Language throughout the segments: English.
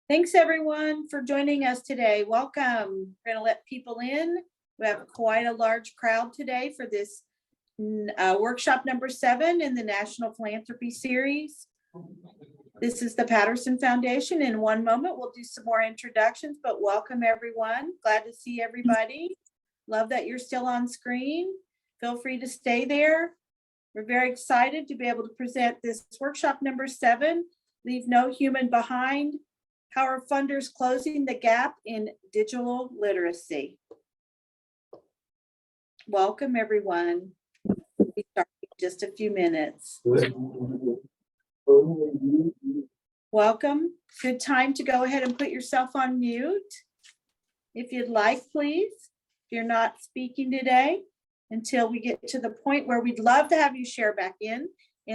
Thanks everyone for joining us today. Welcome. We're going to let people in. We have quite a large crowd today for this workshop number 7 in the National Philanthropy Series. This is the Patterson Foundation. In one moment, we'll do some more introductions, but welcome everyone. Glad to see everybody. Love that you're still on screen. Feel free to stay there. We're very excited to be able to present this workshop number 7, Leave No Human Behind, How Are Funders Closing the Gap in Digital Literacy? Welcome, everyone. We'll be starting in just a few minutes. Welcome. Good time to go ahead and put yourself on mute. If you'd like, please, if you're not speaking today, until we get to the point where we'd love to have you share back in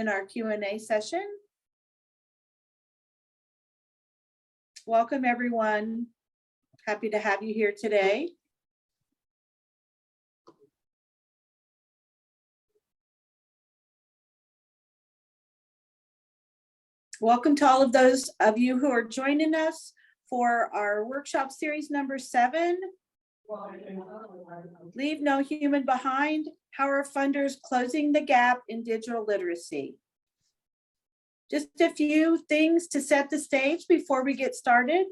our Q&A session. Welcome, everyone. Happy to have you here today. Welcome to all of those of you who are joining us for our workshop series number 7. Leave No Human Behind, How Are Funders Closing the Gap in Digital Literacy? Just a few things to set the stage before we get started.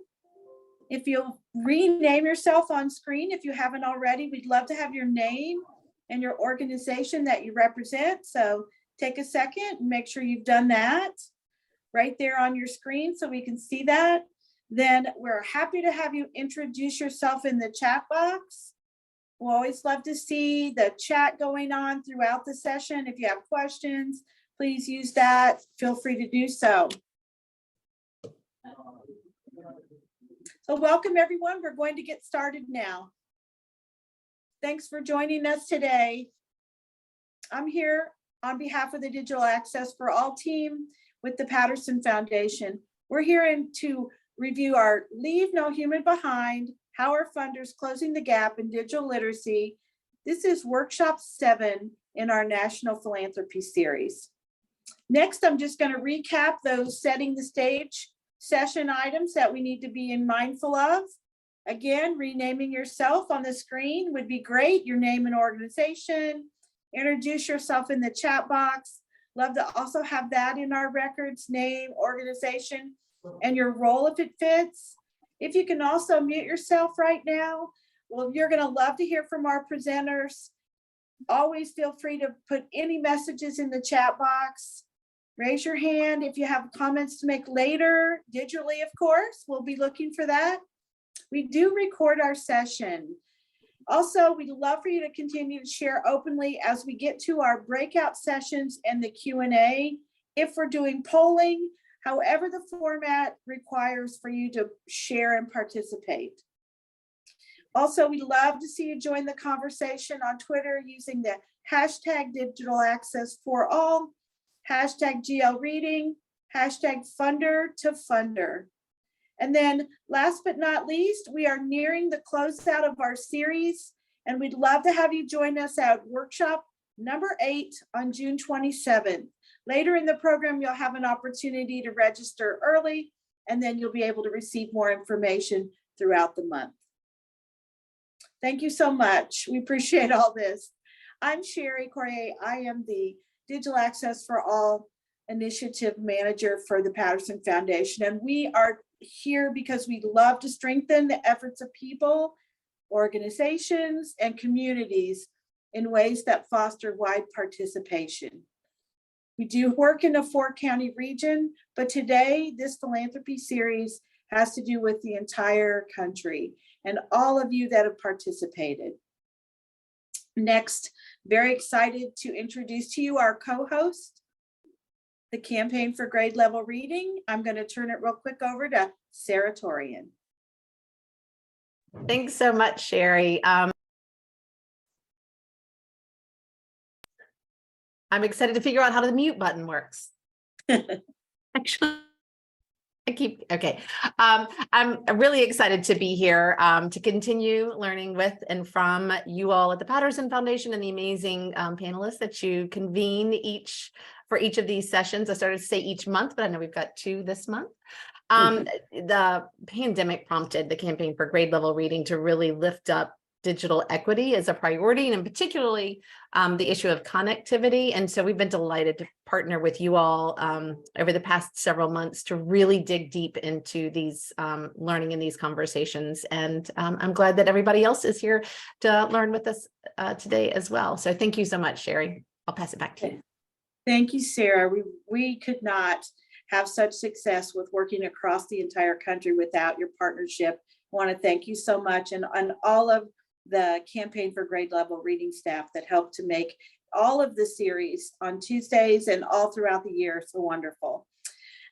If you'll rename yourself on screen, if you haven't already, we'd love to have your name and your organization that you represent. So take a second and make sure you've done that right there on your screen so we can see that. Then we're happy to have you introduce yourself in the chat box. We'll always love to see the chat going on throughout the session. If you have questions, please use that. Feel free to do so. So welcome everyone. We're going to get started now. Thanks for joining us today. I'm here on behalf of the Digital Access for All team with the Patterson Foundation. We're here to review our Leave No Human Behind, How Are Funders Closing the Gap in Digital Literacy? This is workshop 7 in our National Philanthropy Series. Next, I'm just going to recap those setting the stage session items that we need to be mindful of. Again, renaming yourself on the screen would be great. Your name and organization. Introduce yourself in the chat box. Love to also have that in our records, name, organization, and your role if it fits. If you can also mute yourself right now, well, you're going to love to hear from our presenters. Always feel free to put any messages in the chat box. Raise your hand if you have comments to make later, digitally, of course. We'll be looking for that. We do record our session. Also, we'd love for you to continue to share openly as we get to our breakout sessions and the Q&A. If we're doing polling, however the format requires for you to share and participate. Also, we'd love to see you join the conversation on Twitter using the hashtag Digital Access for All, hashtag GL Reading, hashtag Funder to Funder. And then last but not least, we are nearing the closeout of our series, and we'd love to have you join us at workshop number 8 on June 27th. Later in the program, you'll have an opportunity to register early, and then you'll be able to receive more information throughout the month. Thank you so much. We appreciate all this. I'm Sherry Corrier. I am the Digital Access for All Initiative Manager for the Patterson Foundation, and we are here because we love to strengthen the efforts of people, organizations, and communities in ways that foster wide participation. We do work in a 4-county region, but today this philanthropy series has to do with the entire country and all of you that have participated. Next, very excited to introduce to you our co-host, the Campaign for Grade Level Reading. I'm going to turn it real quick over to Sarah Torian. Thanks so much, Sherry. I'm excited to figure out how the mute button works. Actually, I'm really excited to be here to continue learning with and from you all at the Patterson Foundation and the amazing panelists that you convene for each of these sessions. I started to say each month, but I know we've got 2 this month. The pandemic prompted the campaign for grade level reading to really lift up digital equity as a priority, and particularly the issue of connectivity. And so we've been delighted to partner with you all over the past several months to really dig deep into these learning in these conversations. And I'm glad that everybody else is here to learn with us today as well. So thank you so much, Sherry. I'll pass it back to you. Thank you, Sarah. We could not have such success with working across the entire country without your partnership. I want to thank you so much, and all of the campaign for grade level reading staff that helped to make all of the series on Tuesdays and all throughout the year so wonderful.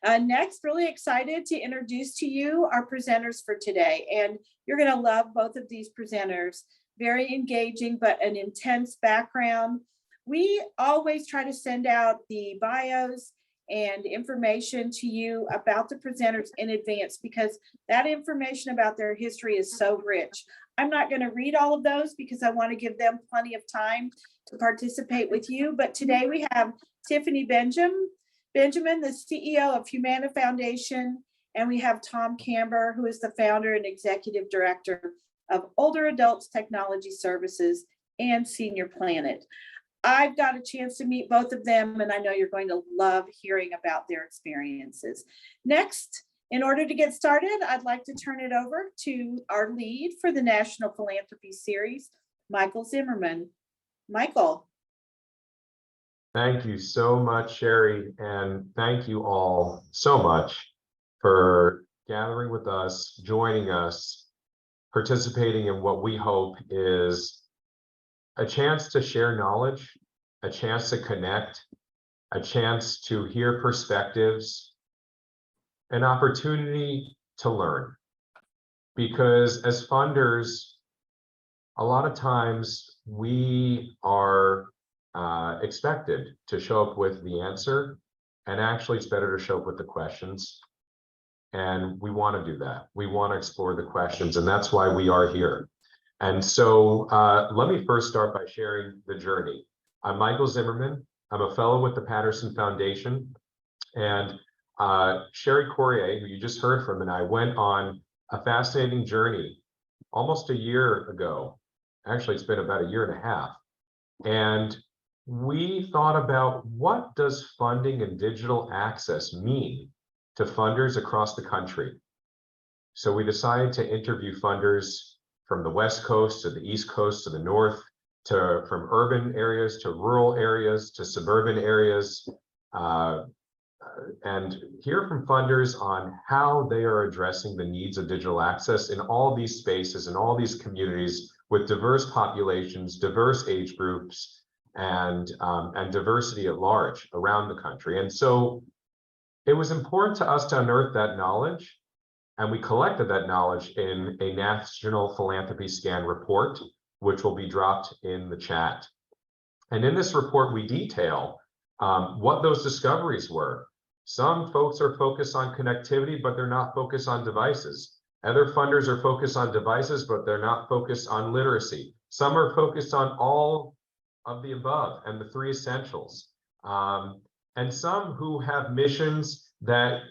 Next, really excited to introduce to you our presenters for today. And you're going to love both of these presenters. Very engaging, but an intense background. We always try to send out the bios and information to you about the presenters in advance, because that information about their history is so rich. I'm not going to read all of those because I want to give them plenty of time to participate with you. But today we have Tiffany Benjamin, the CEO of Humana Foundation, and we have Tom Camber, who is the founder and executive director of Older Adults Technology Services and Senior Planet. I've got a chance to meet both of them, and I know you're going to love hearing about their experiences. Next, in order to get started, I'd like to turn it over to our lead for the National Philanthropy Series, Michael Zimmerman. Michael. Thank you so much, Sherry, and thank you all so much for gathering with us, joining us, participating in what we hope is a chance to share knowledge, a chance to connect, a chance to hear perspectives, an opportunity to learn. Because as funders, a lot of times we are expected to show up with the answer, and actually it's better to show up with the questions. And we want to do that. We want to explore the questions, and that's why we are here. And so let me first start by sharing the journey. I'm Michael Zimmerman. I'm a fellow with the Patterson Foundation. And Sherry Corrier, who you just heard from, and I went on a fascinating journey almost a year ago. Actually, it's been about a year and a half. And we thought about, what does funding and digital access mean to funders across the country? So we decided to interview funders from the West Coast to the East Coast to the North, from urban areas to rural areas to suburban areas, and hear from funders on how they are addressing the needs of digital access in all these spaces, in all these communities with diverse populations, diverse age groups, and diversity at large around the country. And so it was important to us to unearth that knowledge, and we collected that knowledge in a National Philanthropy Scan report, which will be dropped in the chat. And in this report, we detail what those discoveries were. Some folks are focused on connectivity, but they're not focused on devices. Other funders are focused on devices, but they're not focused on literacy. Some are focused on all of the above and the three essentials. And some who have missions that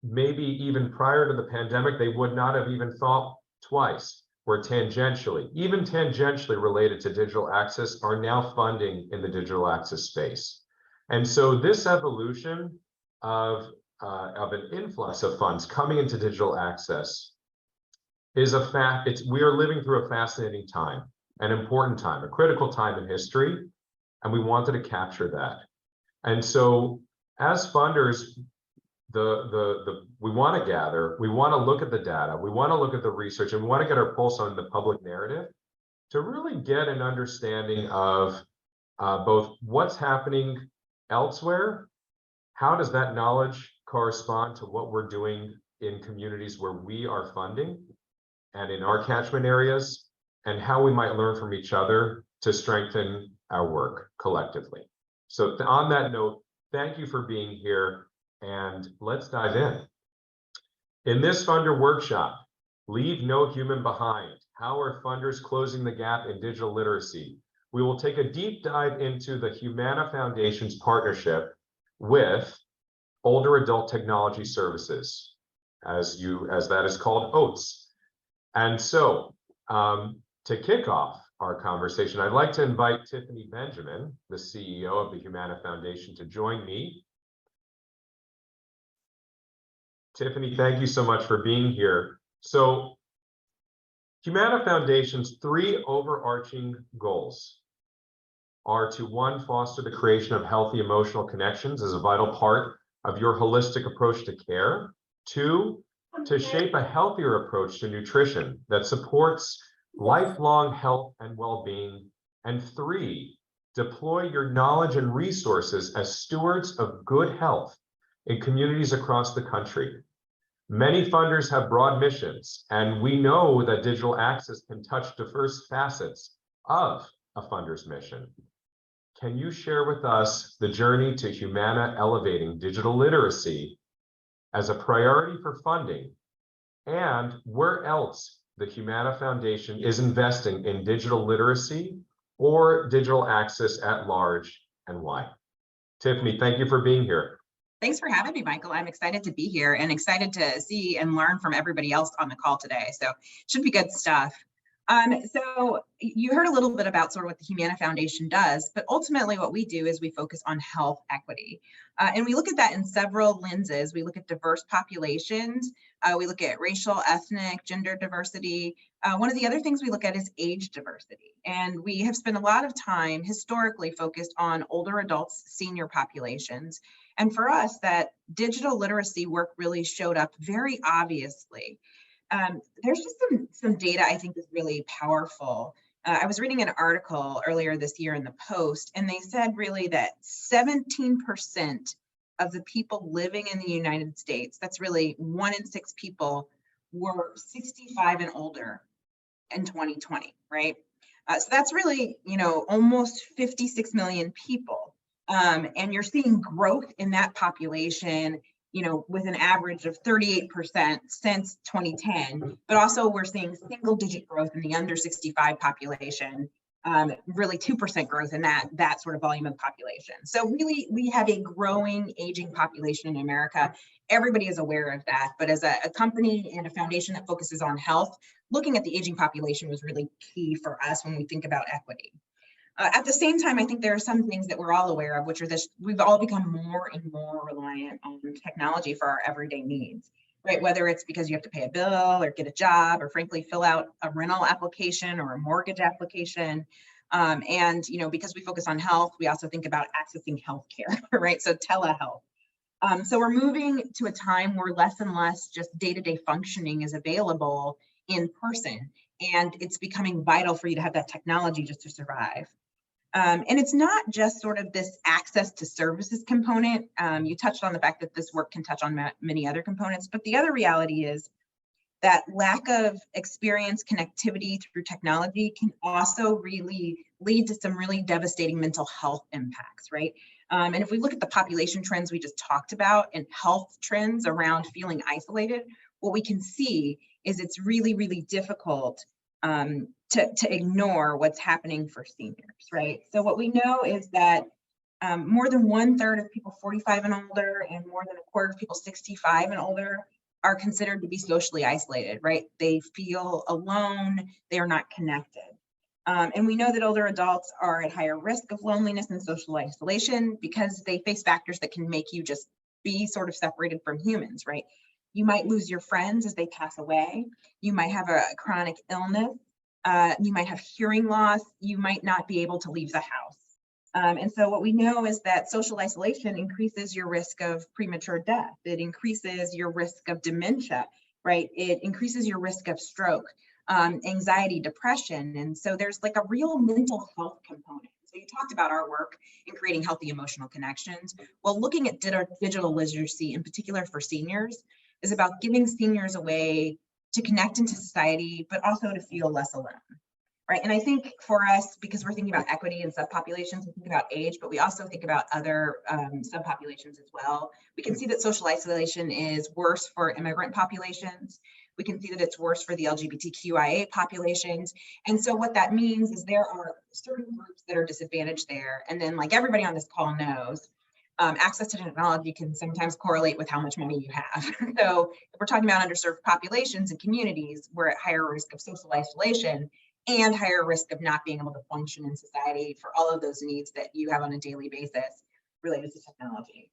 maybe even prior to the pandemic, they would not have even thought twice, were even tangentially related to digital access, are now funding in the digital access space. And so this evolution of an influx of funds coming into digital access is a fact. We are living through a fascinating time, an important time, a critical time in history, and we wanted to capture that. And so as funders, we want to gather, we want to look at the data, we want to look at the research, and we want to get our pulse on the public narrative to really get an understanding of both what's happening elsewhere, how does that knowledge correspond to what we're doing in communities where we are funding and in our catchment areas, and how we might learn from each other to strengthen our work collectively. So on that note, thank you for being here. And let's dive in. In this funder workshop, Leave No Human Behind, How Are Funders Closing the Gap in Digital Literacy? We will take a deep dive into the Humana Foundation's partnership with Older Adult Technology Services. as that is called, oats. And so to kick off our conversation, I'd like to invite Tiffany Benjamin, the CEO of the Humana Foundation, to join me. Tiffany, thank you so much for being here. So Humana Foundation's 3 overarching goals are to, 1, foster the creation of healthy emotional connections as a vital part of your holistic approach to care. 2, to shape a healthier approach to nutrition that supports lifelong health and well-being. And 3, deploy your knowledge and resources as stewards of good health in communities across the country. Many funders have broad missions, and we know that digital access can touch diverse facets of a funder's mission. Can you share with us the journey to Humana elevating digital literacy as a priority for funding, and where else the Humana Foundation is investing in digital literacy or digital access at large, and why? Tiffany, thank you for being here. Thanks for having me, Michael. I'm excited to be here and excited to see and learn from everybody else on the call today. So should be good stuff. So you heard a little bit about sort of what the Humana Foundation does, but ultimately what we do is we focus on health equity. And we look at that in several lenses. We look at diverse populations. We look at racial, ethnic, gender diversity. One of the other things we look at is age diversity. And we have spent a lot of time historically focused on older adults, senior populations. And for us, that digital literacy work really showed up very obviously. There's just some data I think is really powerful. I was reading an article earlier this year in the Post, and they said really that 17% of the people living in the United States, that's really 1 in 6 people, were 65 and older in 2020, right? So that's really, almost 56 million people. And you're seeing growth in that population, with an average of 38% since 2010, but also we're seeing single digit growth in the under 65 population, really 2% growth in that sort of volume of population. So really we have a growing aging population in America. Everybody is aware of that, but as a company and a foundation that focuses on health, looking at the aging population was really key for us when we think about equity. At the same time, I think there are some things that we're all aware of, which are this: we've all become more and more reliant on technology for our everyday needs, right? Whether it's because you have to pay a bill or get a job, or frankly, fill out a rental application or a mortgage application. And, because we focus on health, we also think about accessing healthcare, right? So telehealth. So we're moving to a time where less and less just day-to-day functioning is available in person. And it's becoming vital for you to have that technology just to survive. And it's not just sort of this access to services component. You touched on the fact that this work can touch on many other components, but the other reality is that lack of experience, connectivity through technology can also really lead to some really devastating mental health impacts, right? And if we look at the population trends we just talked about and health trends around feeling isolated, what we can see is it's really, really difficult to ignore what's happening for seniors, right? So what we know is that more than 1/3 of people 45 and older and more than 1/4 of people 65 and older are considered to be socially isolated, right? They feel alone, they are not connected. And we know that older adults are at higher risk of loneliness and social isolation because they face factors that can make you just be sort of separated from humans, right? You might lose your friends as they pass away. You might have a chronic illness. You might have hearing loss. You might not be able to leave the house. And so what we know is that social isolation increases your risk of premature death. It increases your risk of dementia, right? It increases your risk of stroke, anxiety, depression. And so there's like a real mental health component. So you talked about our work in creating healthy emotional connections. Well, looking at digital literacy in particular for seniors is about giving seniors a way to connect into society, but also to feel less alone, right? And I think for us, because we're thinking about equity and subpopulations, we think about age, but we also think about other subpopulations as well. We can see that social isolation is worse for immigrant populations. We can see that it's worse for the LGBTQIA populations. And so what that means is there are certain groups that are disadvantaged there. And then, like everybody on this call knows, access to technology can sometimes correlate with how much money you have. So if we're talking about underserved populations and communities, we're at higher risk of social isolation and higher risk of not being able to function in society for all of those needs that you have on a daily basis related to technology.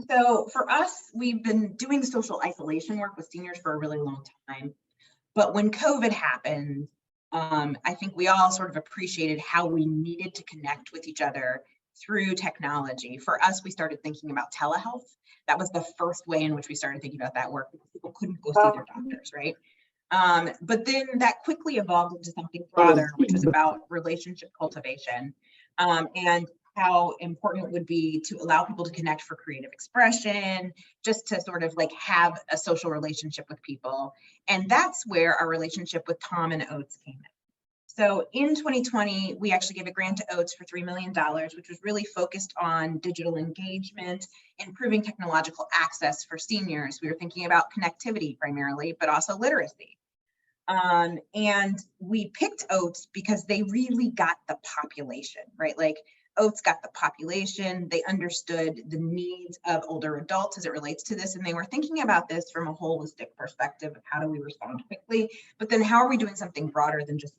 So for us, we've been doing social isolation work with seniors for a really long time. But when COVID happened, I think we all sort of appreciated how we needed to connect with each other through technology. For us, we started thinking about telehealth. That was the first way in which we started thinking about that work because people couldn't go see their doctors, right? But then that quickly evolved into something broader, which was about relationship cultivation, and how important it would be to allow people to connect for creative expression, just to sort of like have a social relationship with people. And that's where our relationship with Tom and Oates came in. So in 2020, we actually gave a grant to Oates for $3 million, which was really focused on digital engagement, improving technological access for seniors. We were thinking about connectivity primarily, but also literacy. And we picked Oates because they really got the population, right? Like Oates got the population, they understood the needs of older adults as it relates to this, and they were thinking about this from a holistic perspective of how do we respond quickly, but then how are we doing something broader than just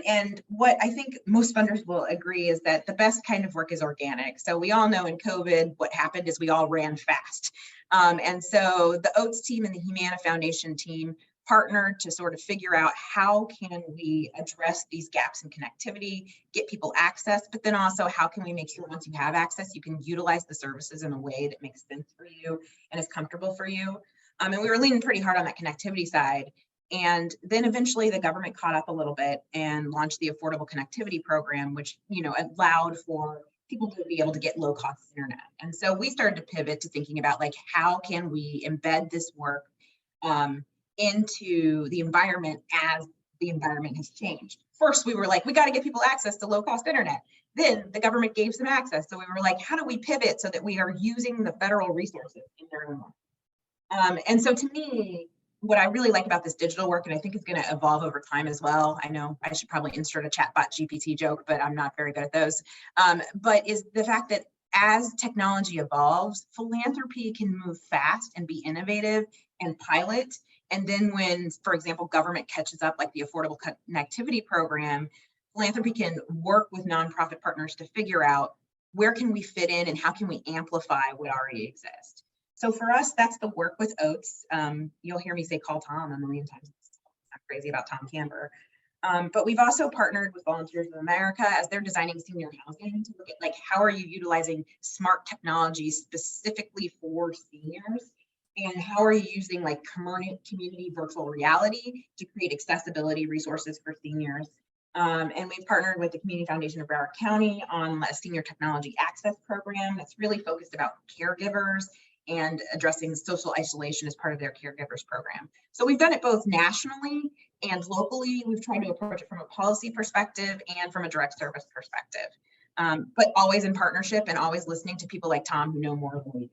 and what I think most funders will agree is that the best kind of work is organic. So we all know in COVID, what happened is we all ran fast. And so the Oates team and the Humana Foundation team partnered to sort of figure out how can we address these gaps in connectivity, get people access, but then also how can we make sure once you have access, you can utilize the services in a way that makes sense for you and is comfortable for you. And we were leaning pretty hard on that connectivity side. And then eventually the government caught up a little bit and launched the Affordable Connectivity Program, which, you know, allowed for people to be able to get low cost internet. And so we started to pivot to thinking about like, how can we embed this work into the environment as the environment has changed. First, we were like, we got to get people access to low cost internet. Then the government gave some access. So we were like, how do we pivot so that we are using the federal resources in their own way? And so to me, what I really like about this digital work, and I think it's going to evolve over time as well. I know I should probably insert a chatbot GPT joke, but I'm not very good at those. But is the fact that as technology evolves, philanthropy can move fast and be innovative and pilot. And then when, for example, government catches up, like the Affordable Connectivity Program, philanthropy can work with nonprofit partners to figure out where can we fit in and how can we amplify what already exists. So for us, that's the work with Oates. You'll hear me say call Tom a million times. I'm crazy about Tom Camber. But we've also partnered with Volunteers of America as they're designing senior housing to look at like, how are you utilizing smart technology specifically for seniors? And how are you using like community virtual reality to create accessibility resources for seniors? And we've partnered with the Community Foundation of Broward County on a senior technology access program that's really focused about caregivers and addressing social isolation as part of their caregivers program. So we've done it both nationally and locally. We've tried to approach it from a policy perspective and from a direct service perspective, but always in partnership and always listening to people like Tom who know more than we do.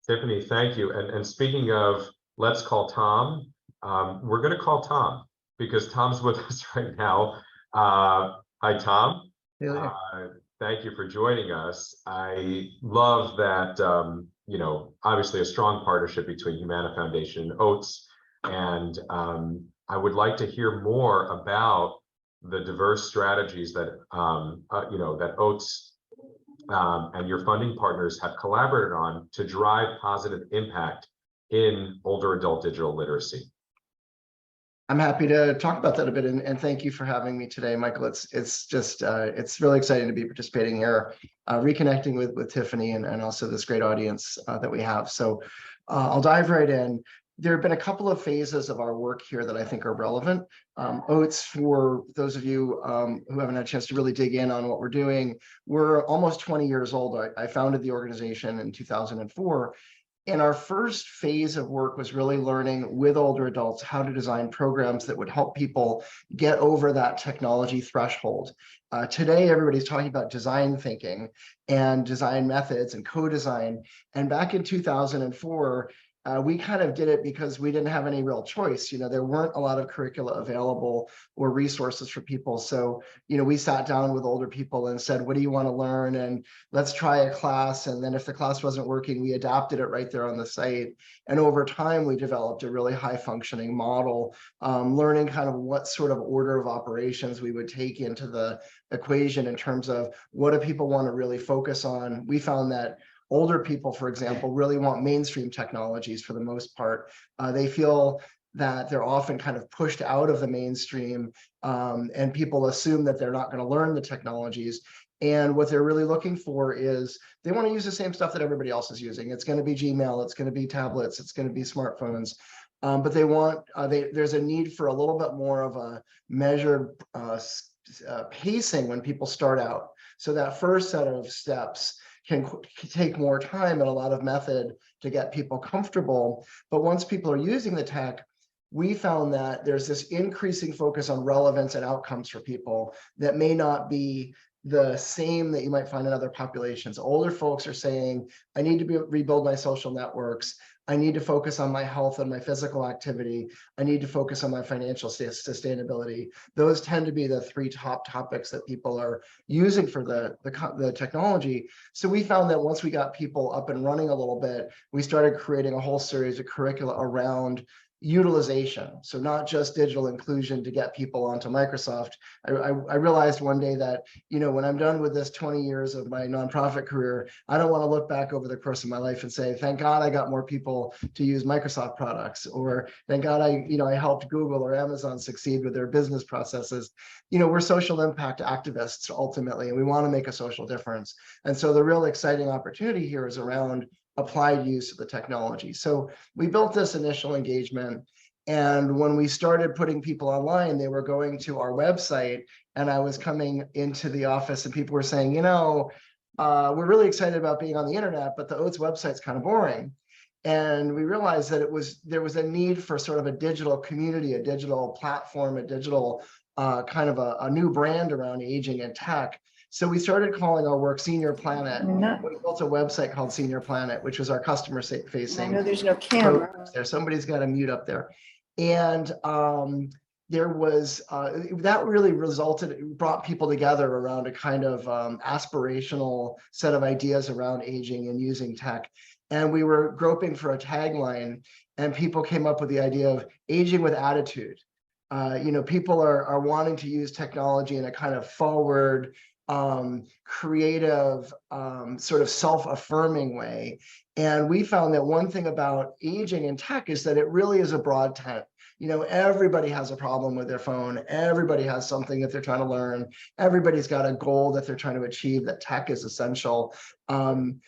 Tiffany, thank you. And speaking of, let's call Tom, we're going to call Tom because Tom's with us right now. Hi, Tom. Thank you for joining us. I love that, you know, obviously a strong partnership between Humana Foundation and Oates. And I would like to hear more about the diverse strategies that, you know, that Oates and your funding partners have collaborated on to drive positive impact in older adult digital literacy. I'm happy to talk about that a bit, and thank you for having me today, Michael. It's just it's really exciting to be participating here, reconnecting with Tiffany and also this great audience that we have. So I'll dive right in. There have been a couple of phases of our work here that I think are relevant. Oates, for those of you who haven't had a chance to really dig in on what we're doing, we're almost 20 years old. I founded the organization in 2004. And our first phase of work was really learning with older adults how to design programs that would help people get over that technology threshold. Today, everybody's talking about design thinking and design methods and co-design. And back in 2004, we kind of did it because we didn't have any real choice. There weren't a lot of curricula available or resources for people. So, we sat down with older people and said, what do you want to learn? And let's try a class. And then if the class wasn't working, we adapted it right there on the site. And over time, we developed a really high functioning model, learning kind of what sort of order of operations we would take into the equation in terms of what do people want to really focus on. We found that older people, for example, really want mainstream technologies for the most part. They feel that they're often kind of pushed out of the mainstream, and people assume that they're not going to learn the technologies. And what they're really looking for is they want to use the same stuff that everybody else is using. It's going to be Gmail, it's going to be tablets, it's going to be smartphones. But they want, there's a need for a little bit more of a measured pacing when people start out. So that first set of steps can take more time and a lot of method to get people comfortable. But once people are using the tech, we found that there's this increasing focus on relevance and outcomes for people that may not be the same that you might find in other populations. Older folks are saying, I need to rebuild my social networks. I need to focus on my health and my physical activity. I need to focus on my financial sustainability. Those tend to be the three top topics that people are using for the technology. So we found that once we got people up and running a little bit, we started creating a whole series of curricula around utilization. So not just digital inclusion to get people onto Microsoft. I realized one day that, when I'm done with this 20 years of my nonprofit career, I don't want to look back over the course of my life and say, thank God I got more people to use Microsoft products, or thank God I helped Google or Amazon succeed with their business processes. We're social impact activists ultimately, and we want to make a social difference. And so the real exciting opportunity here is around applied use of the technology. So we built this initial engagement, and when we started putting people online, they were going to our website, and I was coming into the office and people were saying, we're really excited about being on the internet, but the Oaths website's kind of boring. And we realized that there was a need for sort of a digital community, a digital platform, a digital kind of a new brand around aging and tech. So we started calling our work Senior Planet. We built a website called Senior Planet, which was our customer facing. I know there's no camera. There, somebody's got to mute up there. And there was, that really brought people together around a kind of aspirational set of ideas around aging and using tech. And we were groping for a tagline, and people came up with the idea of aging with attitude. People are wanting to use technology in a kind of forward, creative, sort of self-affirming way. And we found that one thing about aging in tech is that it really is a broad tent. Everybody has a problem with their phone. Everybody has something that they're trying to learn. Everybody's got a goal that they're trying to achieve, that tech is essential.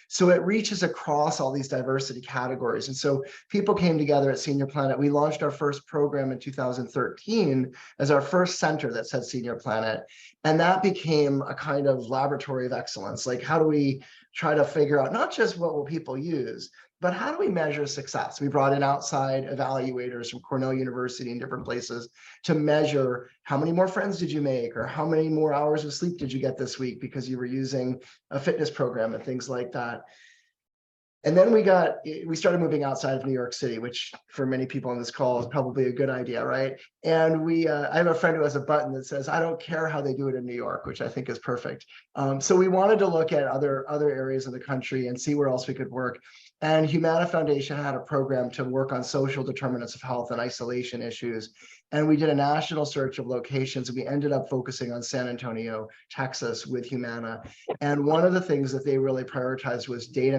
So it reaches across all these diversity categories. And so people came together at Senior Planet. We launched our first program in 2013 as our first center that said Senior Planet. And that became a kind of laboratory of excellence. Like, how do we try to figure out not just what will people use, but how do we measure success? We brought in outside evaluators from Cornell University and different places to measure how many more friends did you make, or how many more hours of sleep did you get this week because you were using a fitness program and things like that. And then we started moving outside of New York City, which for many people on this call is probably a good idea, right? And I have a friend who has a button that says, I don't care how they do it in New York, which I think is perfect. So we wanted to look at other areas of the country and see where else we could work. And Humana Foundation had a program to work on social determinants of health and isolation issues. And we did a national search of locations. We ended up focusing on San Antonio, Texas with Humana. And one of the things that they really prioritized was data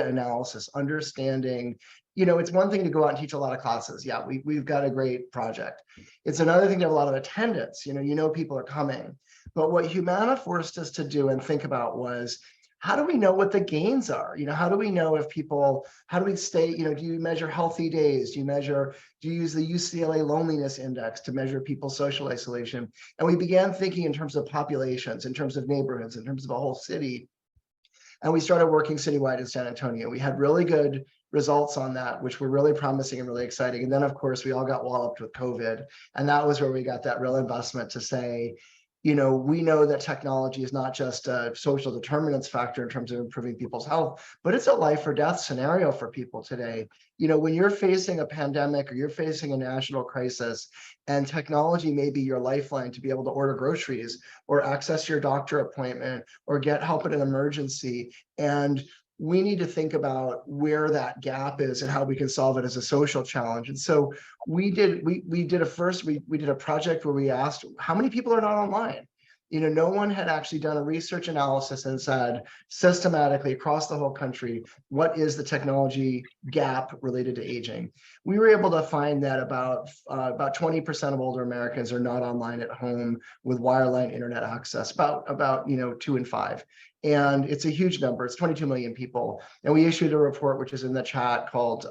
analysis, understanding, it's one thing to go out and teach a lot of classes. Yeah, we've got a great project. It's another thing to have a lot of attendance. People are coming. But what Humana forced us to do and think about was, how do we know what the gains are? How do we know if people, how do we stay, do you measure healthy days? Do you use the UCLA loneliness index to measure people's social isolation? And we began thinking in terms of populations, in terms of neighborhoods, in terms of a whole city. And we started working citywide in San Antonio. We had really good results on that, which were really promising and really exciting. And then of course, we all got walloped with COVID. And that was where we got that real investment to say, we know that technology is not just a social determinants factor in terms of improving people's health, but it's a life or death scenario for people today. When you're facing a pandemic or you're facing a national crisis, and technology may be your lifeline to be able to order groceries or access your doctor appointment or get help in an emergency. And we need to think about where that gap is and how we can solve it as a social challenge. And so we did a project where we asked how many people are not online. No one had actually done a research analysis and said systematically across the whole country, what is the technology gap related to aging? We were able to find that about 20% of older Americans are not online at home with wireline internet access, about 2 in 5. And it's a huge number. It's 22 million people. And we issued a report, which is in the chat, called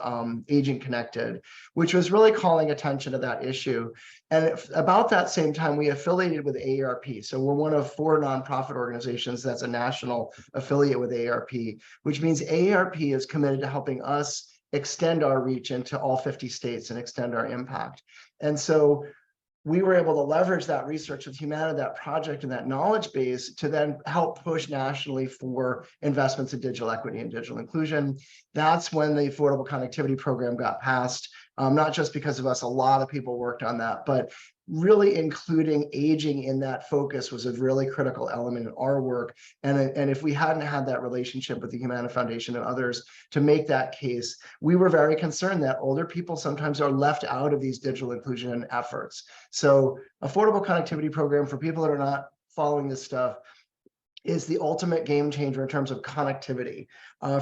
Aging Connected, which was really calling attention to that issue. And about that same time, we affiliated with AARP. So we're one of 4 nonprofit organizations that's a national affiliate with AARP, which means AARP is committed to helping us extend our reach into all 50 states and extend our impact. And so we were able to leverage that research with Humana, that project and that knowledge base to then help push nationally for investments in digital equity and digital inclusion. That's when the Affordable Connectivity Program got passed, not just because of us, a lot of people worked on that, but really including aging in that focus was a really critical element in our work. And if we hadn't had that relationship with the Humana Foundation and others to make that case, we were very concerned that older people sometimes are left out of these digital inclusion efforts. So Affordable Connectivity Program, for people that are not following this stuff, is the ultimate game changer in terms of connectivity.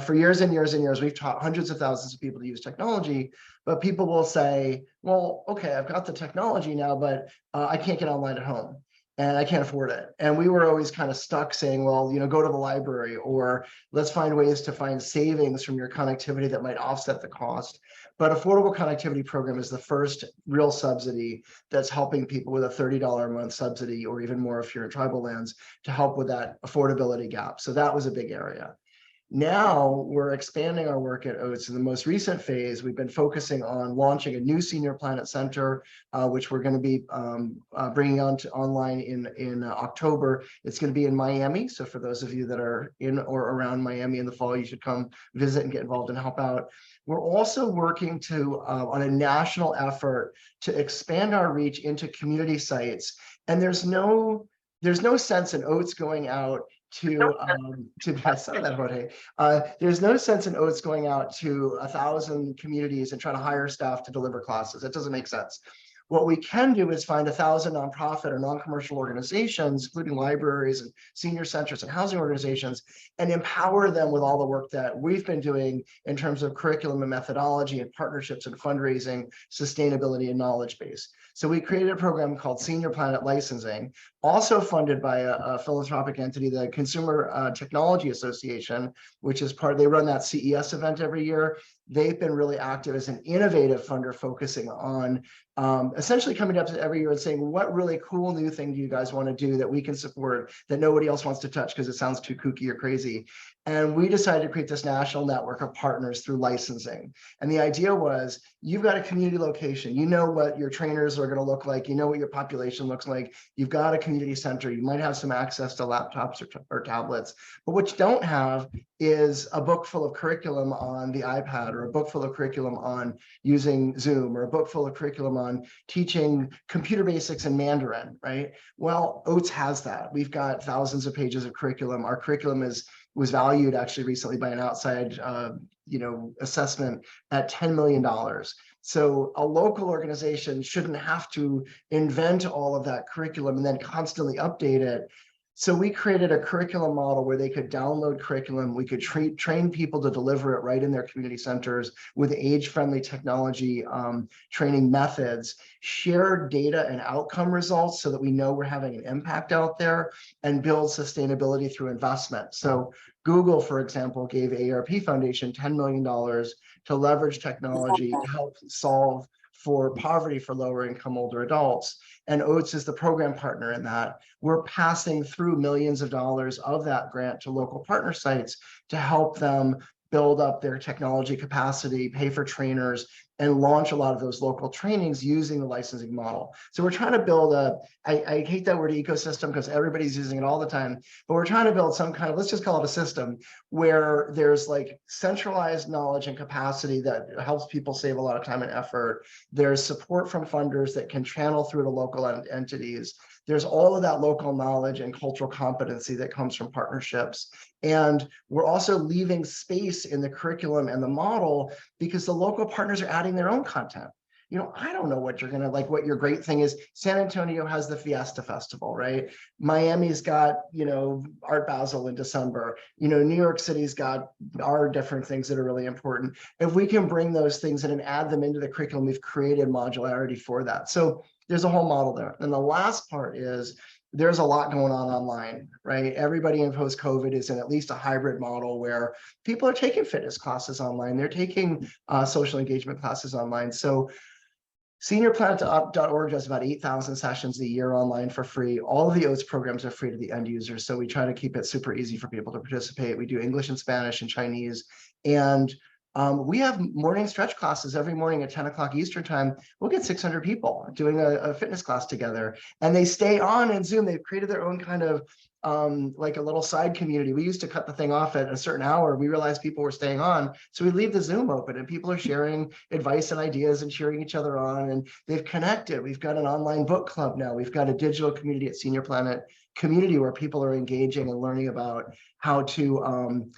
For years and years and years, we've taught hundreds of thousands of people to use technology, but people will say, well, okay, I've got the technology now, but I can't get online at home and I can't afford it. And we were always kind of stuck saying, well, go to the library, or let's find ways to find savings from your connectivity that might offset the cost. But Affordable Connectivity Program is the first real subsidy that's helping people with a $30 a month subsidy, or even more if you're in tribal lands, to help with that affordability gap. So that was a big area. Now we're expanding our work at Oates. In the most recent phase, we've been focusing on launching a new Senior Planet Center, which we're going to be bringing online in October. It's going to be in Miami. So for those of you that are in or around Miami in the fall, you should come visit and get involved and help out. We're also working on a national effort to expand our reach into community sites. And there's no sense in Oates going out to I saw that, Jorge. There's no sense in Oates going out to 1,000 communities and trying to hire staff to deliver classes. That doesn't make sense. What we can do is find 1,000 nonprofit or non-commercial organizations, including libraries and senior centers and housing organizations, and empower them with all the work that we've been doing in terms of curriculum and methodology and partnerships and fundraising, sustainability and knowledge base. So we created a program called Senior Planet Licensing, also funded by a philanthropic entity, the Consumer Technology Association, which is they run that CES event every year. They've been really active as an innovative funder focusing on essentially coming up to every year and saying, what really cool new thing do you guys want to do that we can support that nobody else wants to touch because it sounds too kooky or crazy? And we decided to create this national network of partners through licensing. And the idea was, you've got a community location, you know what your trainers are going to look like, you know what your population looks like, you've got a community center, you might have some access to laptops or tablets, but what you don't have is a book full of curriculum on the iPad, or a book full of curriculum on using Zoom, or a book full of curriculum on teaching computer basics in Mandarin, right? Well, Oates has that. We've got thousands of pages of curriculum. Our curriculum was valued actually recently by an outside assessment at $10 million. So a local organization shouldn't have to invent all of that curriculum and then constantly update it. So we created a curriculum model where they could download curriculum. We could train people to deliver it right in their community centers with age-friendly technology training methods, share data and outcome results so that we know we're having an impact out there, and build sustainability through investment. So Google, for example, gave AARP Foundation $10 million to leverage technology to help solve for poverty for lower income older adults. And Oates is the program partner in that. We're passing through millions of dollars of that grant to local partner sites to help them build up their technology capacity, pay for trainers, and launch a lot of those local trainings using the licensing model. So we're trying to build I hate that word ecosystem because everybody's using it all the time, but we're trying to build some kind of, let's just call it a system where there's like centralized knowledge and capacity that helps people save a lot of time and effort. There's support from funders that can channel through to local entities. There's all of that local knowledge and cultural competency that comes from partnerships. And we're also leaving space in the curriculum and the model because the local partners are adding their own content. You know, I don't know what you're gonna like, what your great thing is. San Antonio has the Fiesta Festival, right? Miami's got, you know, Art Basel in December. You know, New York City's got our different things that are really important. If we can bring those things in and add them into the curriculum, we've created modularity for that. So there's a whole model there. And the last part is there's a lot going on online, right? Everybody in post-COVID is in at least a hybrid model where people are taking fitness classes online. They're taking social engagement classes online. So seniorplanet.org does about 8,000 sessions a year online for free. All of the OATS programs are free to the end users. So we try to keep it super easy for people to participate. We do English and Spanish and Chinese. And we have morning stretch classes every morning at 10 o'clock Eastern time. We'll get 600 people doing a fitness class together, and they stay on in Zoom. They've created their own kind of like a little side community. We used to cut the thing off at a certain hour. We realized people were staying on, so we leave the Zoom open and people are sharing advice and ideas and cheering each other on, and they've connected. We've got an online book club now. We've got a digital community at Senior Planet community where people are engaging and learning about how to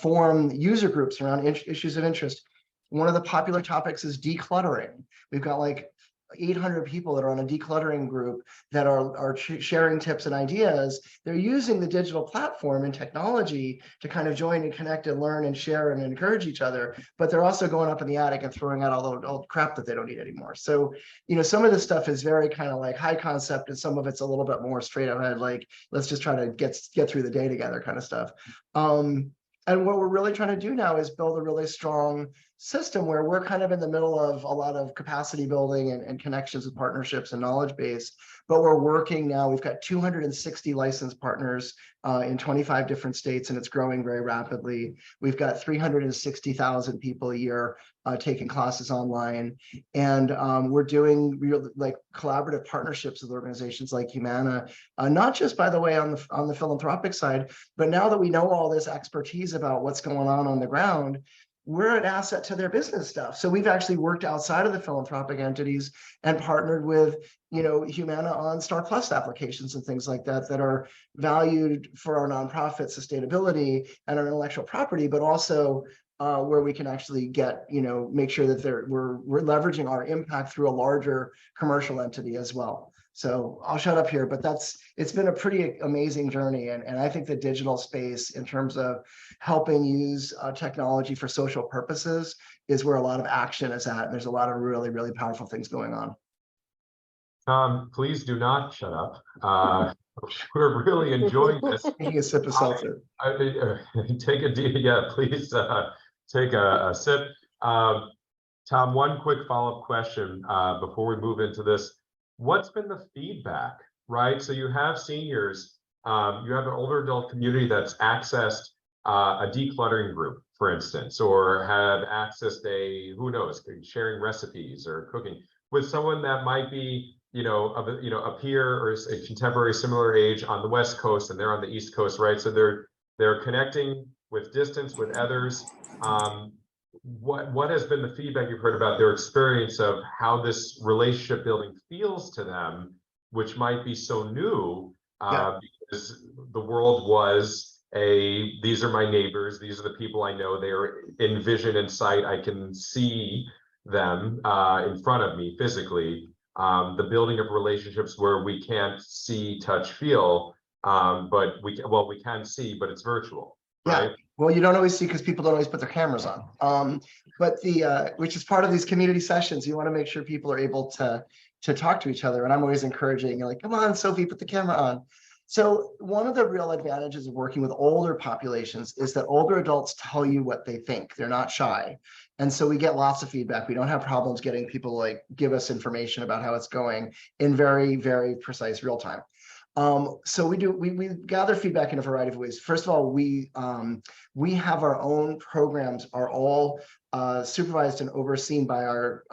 form user groups around issues of interest. One of the popular topics is decluttering. We've got like 800 people that are on a decluttering group that are sharing tips and ideas. They're using the digital platform and technology to kind of join and connect and learn and share and encourage each other, but they're also going up in the attic and throwing out all the old crap that they don't need anymore. So, you know, some of this stuff is very kind of like high concept, and some of it's a little bit more straight ahead, like let's just try to get through the day together kind of stuff. And what we're really trying to do now is build a really strong system where we're kind of in the middle of a lot of capacity building and connections with partnerships and knowledge base. But we're working now, we've got 260 licensed partners in 25 different states, and it's growing very rapidly. We've got 360,000 people a year taking classes online. And we're doing real like collaborative partnerships with organizations like Humana, not just, by the way, on the philanthropic side, but now that we know all this expertise about what's going on the ground, we're an asset to their business stuff. So we've actually worked outside of the philanthropic entities and partnered with, you know, Humana on Star Plus applications and things like that that are valued for our nonprofit sustainability and our intellectual property, but also where we can actually get, you know, make sure that we're leveraging our impact through a larger commercial entity as well. So I'll shut up here, but it's been a pretty amazing journey. And I think the digital space in terms of helping use technology for social purposes is where a lot of action is at. And there's a lot of really, really powerful things going on. Please do not shut up. We're really enjoying this. Taking a sip of seltzer. Take a deep, yeah, please take a sip. Tom, one quick follow-up question before we move into this. What's been the feedback, right? So you have seniors, you have an older adult community that's accessed a decluttering group, for instance, or have accessed who knows, sharing recipes or cooking with someone that might be, a peer or a contemporary similar age on the West Coast, and they're on the East Coast, right? So they're connecting with distance with others. What has been the feedback you've heard about their experience of how this relationship building feels to them, which might be so new because the world was these are my neighbors, these are the people I know, they are in vision and sight, I can see them in front of me physically. The building of relationships where we can't see, touch, feel, but we can see, but it's virtual, right? Well, you don't always see because people don't always put their cameras on. But which is part of these community sessions, you want to make sure people are able to talk to each other. And I'm always encouraging, like, come on, Sophie, put the camera on. So one of the real advantages of working with older populations is that older adults tell you what they think. They're not shy. And so we get lots of feedback. We don't have problems getting people like give us information about how it's going in very, very precise real time. So we gather feedback in a variety of ways. First of all, we have our own programs are all supervised and overseen by our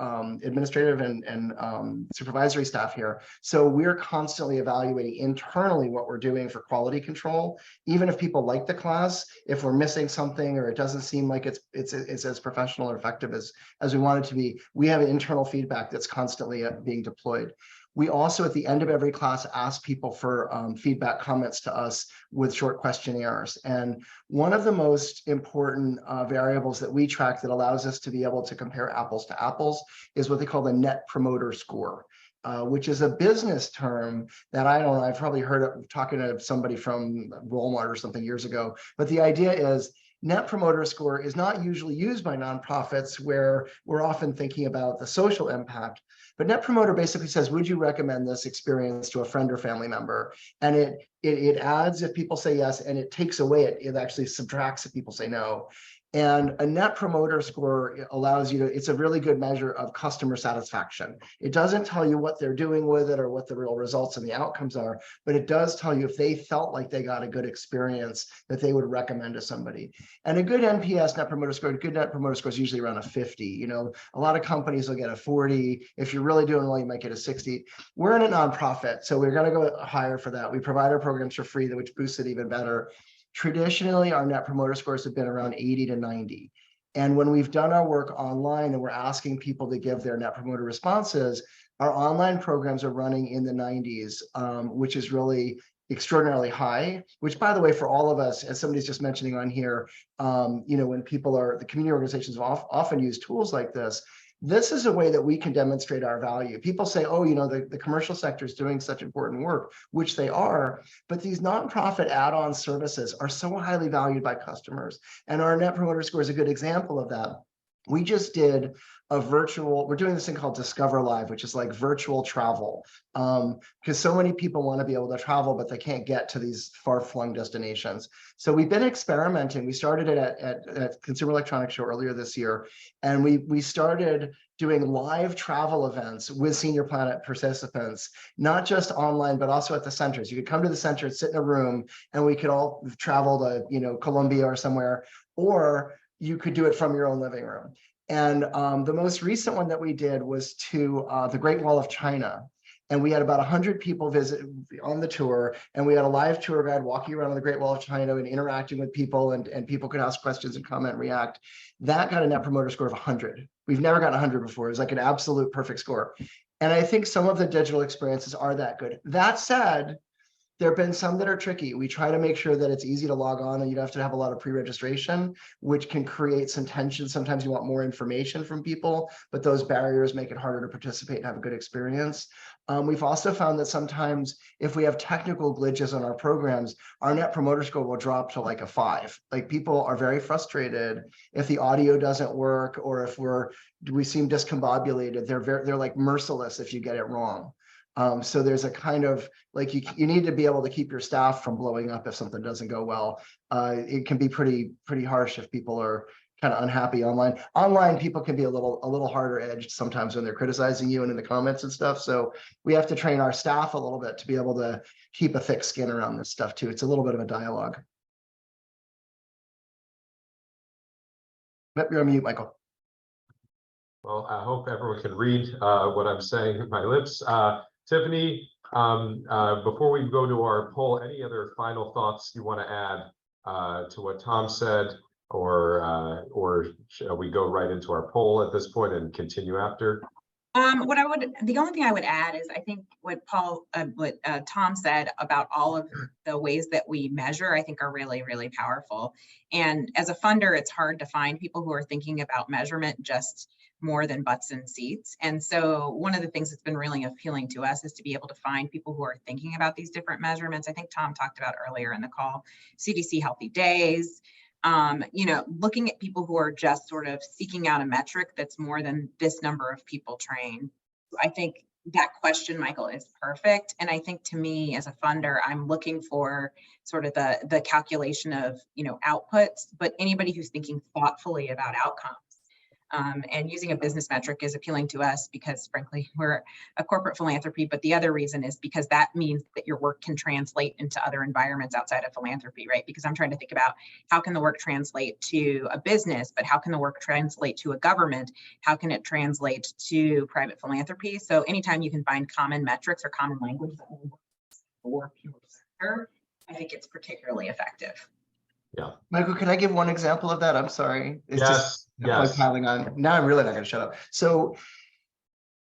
administrative and supervisory staff here. So we're constantly evaluating internally what we're doing for quality control. Even if people like the class, if we're missing something or it doesn't seem like it's as professional or effective as we want it to be, we have internal feedback that's constantly being deployed. We also, at the end of every class, ask people for feedback comments to us with short questionnaires. And one of the most important variables that we track that allows us to be able to compare apples to apples is what they call the Net Promoter Score, which is a business term that I don't know, I've probably heard of talking to somebody from Walmart or something years ago. But the idea is Net Promoter Score is not usually used by nonprofits where we're often thinking about the social impact. But Net Promoter basically says, would you recommend this experience to a friend or family member? And it adds if people say yes, and it takes away it actually subtracts if people say no. And a Net Promoter Score allows you to, it's a really good measure of customer satisfaction. It doesn't tell you what they're doing with it or what the real results and the outcomes are, but it does tell you if they felt like they got a good experience that they would recommend to somebody. And a good NPS, Net Promoter Score, a good Net Promoter Score is usually around a 50. You know, a lot of companies will get a 40. If you're really doing well, you might get a 60. We're in a nonprofit, so we're going to go higher for that. We provide our programs for free, which boosts it even better. Traditionally, our Net Promoter Scores have been around 80 to 90. And when we've done our work online and we're asking people to give their Net Promoter responses, our online programs are running in the 90s, which is really extraordinarily high, which, by the way, for all of us, as somebody's just mentioning on here, you know, when people are, the community organizations often use tools like this. This is a way that we can demonstrate our value. People say, oh, you know, the commercial sector is doing such important work, which they are, but these nonprofit add-on services are so highly valued by customers. And our Net Promoter Score is a good example of that. We just did a virtual, we're doing this thing called Discover Live, which is like virtual travel. Because so many people want to be able to travel, but they can't get to these far-flung destinations. So we've been experimenting. We started it at Consumer Electronics Show earlier this year, and we started doing live travel events with Senior Planet participants, not just online, but also at the centers. You could come to the center, sit in a room, and we could all travel to, you know, Colombia or somewhere, or you could do it from your own living room. And the most recent one that we did was to the Great Wall of China. And we had about 100 people visit on the tour, and we had a live tour guide walking around on the Great Wall of China and interacting with people, and people could ask questions and comment and react. That got a Net Promoter Score of 100. We've never gotten 100 before. It was like an absolute perfect score. And I think some of the digital experiences are that good. That said, there have been some that are tricky. We try to make sure that it's easy to log on and you don't have to have a lot of pre-registration, which can create some tension. Sometimes you want more information from people, but those barriers make it harder to participate and have a good experience. We've also found that sometimes if we have technical glitches on our programs, our Net Promoter Score will drop to like a 5. Like, people are very frustrated if the audio doesn't work, or if we seem discombobulated. They're like merciless if you get it wrong. So there's a kind of like, you need to be able to keep your staff from blowing up if something doesn't go well. It can be pretty harsh if people are kind of unhappy online. Online, people can be a little harder edged sometimes when they're criticizing you and in the comments and stuff. So we have to train our staff a little bit to be able to keep a thick skin around this stuff too. It's a little bit of a dialogue. You're on mute, Michael. Well, I hope everyone can read what I'm saying with my lips. Tiffany, before we go to our poll, any other final thoughts you want to add to what Tom said, or shall we go right into our poll at this point and continue after? The only thing I would add is, I think what Tom said about all of the ways that we measure, I think are really, really powerful. And as a funder, it's hard to find people who are thinking about measurement just more than butts in seats. And so one of the things that's been really appealing to us is to be able to find people who are thinking about these different measurements. I think Tom talked about earlier in the call, CDC Healthy Days, you know, looking at people who are just sort of seeking out a metric that's more than this number of people trained. I think that question, Michael, is perfect. And I think, to me as a funder, I'm looking for sort of the calculation of, you know, outputs, but anybody who's thinking thoughtfully about outcomes. And using a business metric is appealing to us because frankly, we're a corporate philanthropy, but the other reason is because that means that your work can translate into other environments outside of philanthropy, right? Because I'm trying to think about how can the work translate to a business, but how can the work translate to a government? How can it translate to private philanthropy? So anytime you can find common metrics or common language that will work for people sector, I think it's particularly effective. Yeah. Michael, can I give one example of that? I'm sorry. It's just like Yes. piling on. Now I'm really not going to shut up. So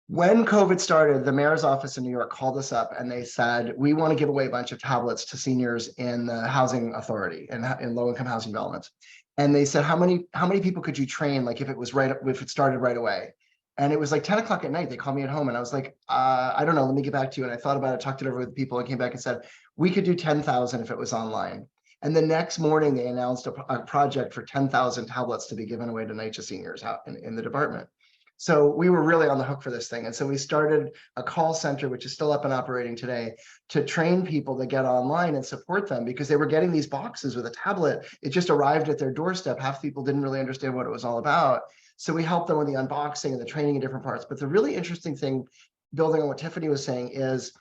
when COVID started, the mayor's office in New York called us up and they said, we want to give away a bunch of tablets to seniors in the housing authority and in low-income housing developments. And they said, how many people could you train? Like if it started right away. And it was like 10 o'clock at night. They called me at home and I was like, I don't know, let me get back to you. And I thought about it, talked it over with people and came back and said, we could do 10,000 if it was online. And the next morning they announced a project for 10,000 tablets to be given away to NYCHA seniors out in the department. So we were really on the hook for this thing. And so we started a call center, which is still up and operating today, to train people to get online and support them because they were getting these boxes with a tablet. It just arrived at their doorstep. Half people didn't really understand what it was all about. So we helped them with the unboxing and the training in different parts. But the really interesting thing, building on what Tiffany was saying, is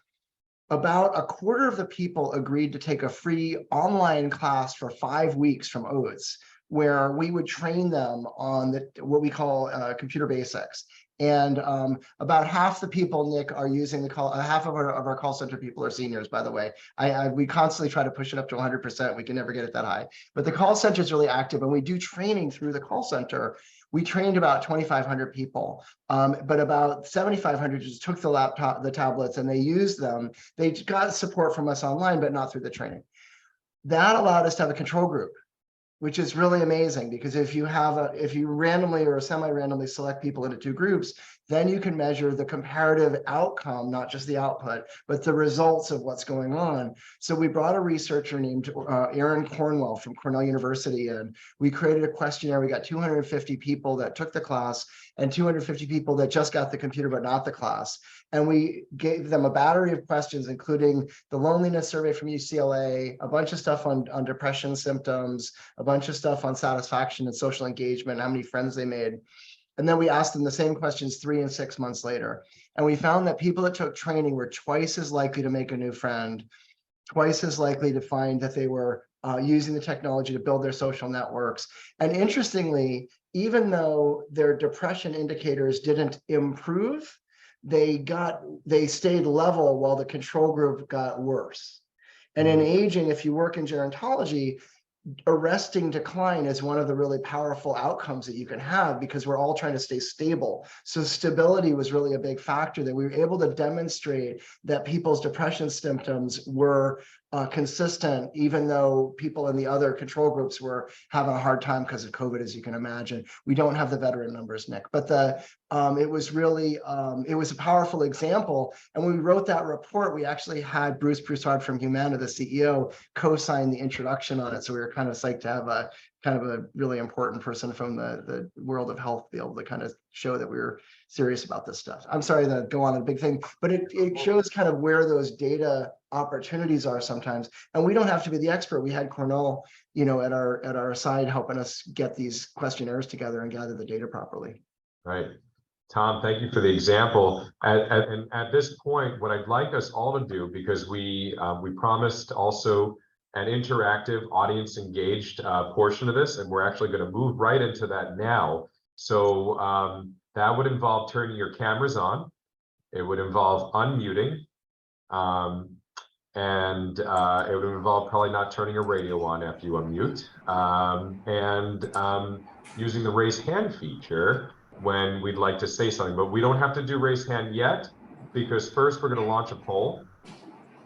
about a quarter of the people agreed to take a free online class for 5 weeks from OATS, where we would train them on what we call computer basics. And about half the people, Nick, are using the call. Half of our call center people are seniors, by the way. We constantly try to push it up to 100%. We can never get it that high. But the call center is really active, and we do training through the call center. We trained about 2,500 people, but about 7,500 just took the tablets, and they used them. They got support from us online, but not through the training. That allowed us to have a control group, which is really amazing because if you randomly or semi-randomly select people into 2 groups, then you can measure the comparative outcome, not just the output, but the results of what's going on. So we brought a researcher named Aaron Cornwell from Cornell University, and we created a questionnaire. We got 250 people that took the class and 250 people that just got the computer, but not the class. And we gave them a battery of questions, including the loneliness survey from UCLA, a bunch of stuff on depression symptoms, a bunch of stuff on satisfaction and social engagement, how many friends they made. And then we asked them the same questions 3 and 6 months later. And we found that people that took training were twice as likely to make a new friend, twice as likely to find that they were using the technology to build their social networks. And interestingly, even though their depression indicators didn't improve, they stayed level while the control group got worse. And in aging, if you work in gerontology, arresting decline is one of the really powerful outcomes that you can have because we're all trying to stay stable. So stability was really a big factor, that we were able to demonstrate that people's depression symptoms were consistent, even though people in the other control groups were having a hard time because of COVID, as you can imagine. We don't have the veteran numbers, Nick, but it was really, it was a powerful example. And when we wrote that report, we actually had Bruce Broussard from Humana, the CEO, co-sign the introduction on it. So we were kind of psyched to have a kind of a really important person from the world of health be able to kind of show that we were serious about this stuff. I'm sorry to go on a big thing, but it shows kind of where those data opportunities are sometimes. And we don't have to be the expert. We had Cornell, at our side helping us get these questionnaires together and gather the data properly. Right. Tom, thank you for the example. And at this point, what I'd like us all to do, because we promised also an interactive, audience engaged portion of this, and we're actually going to move right into that now. So that would involve turning your cameras on. It would involve unmuting. And it would involve probably not turning your radio on after you unmute. And using the raise hand feature when we'd like to say something. But we don't have to do raise hand yet, because first we're going to launch a poll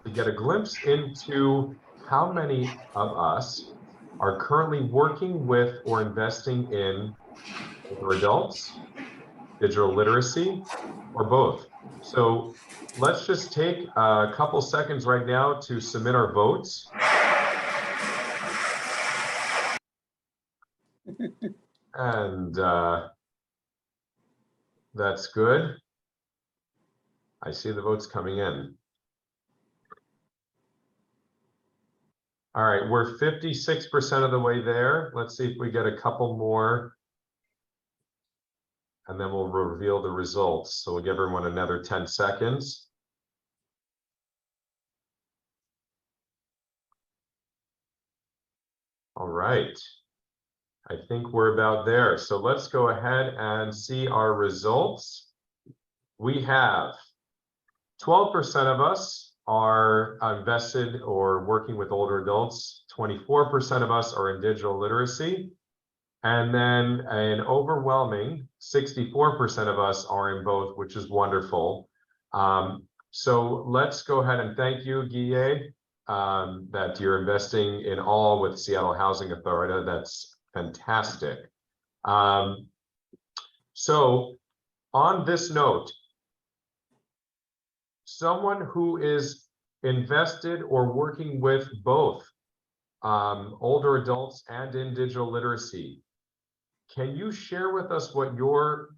to get a glimpse into how many of us are currently working with or investing in older adults, digital literacy, or both. So let's just take a couple seconds right now to submit our votes. And that's good. I see the votes coming in. All right, we're 56% of the way there. Let's see if we get a couple more. and then we'll reveal the results. So we'll give everyone another 10 seconds. All right. I think we're about there. So let's go ahead and see our results. We have 12% of us are invested or working with older adults. 24% of us are in digital literacy. And then an overwhelming 64% of us are in both, which is wonderful. So let's go ahead and thank you, Guille, that you're investing in all with Seattle Housing Authority. That's fantastic. So on this note, someone who is invested or working with both older adults and in digital literacy, can you share with us what your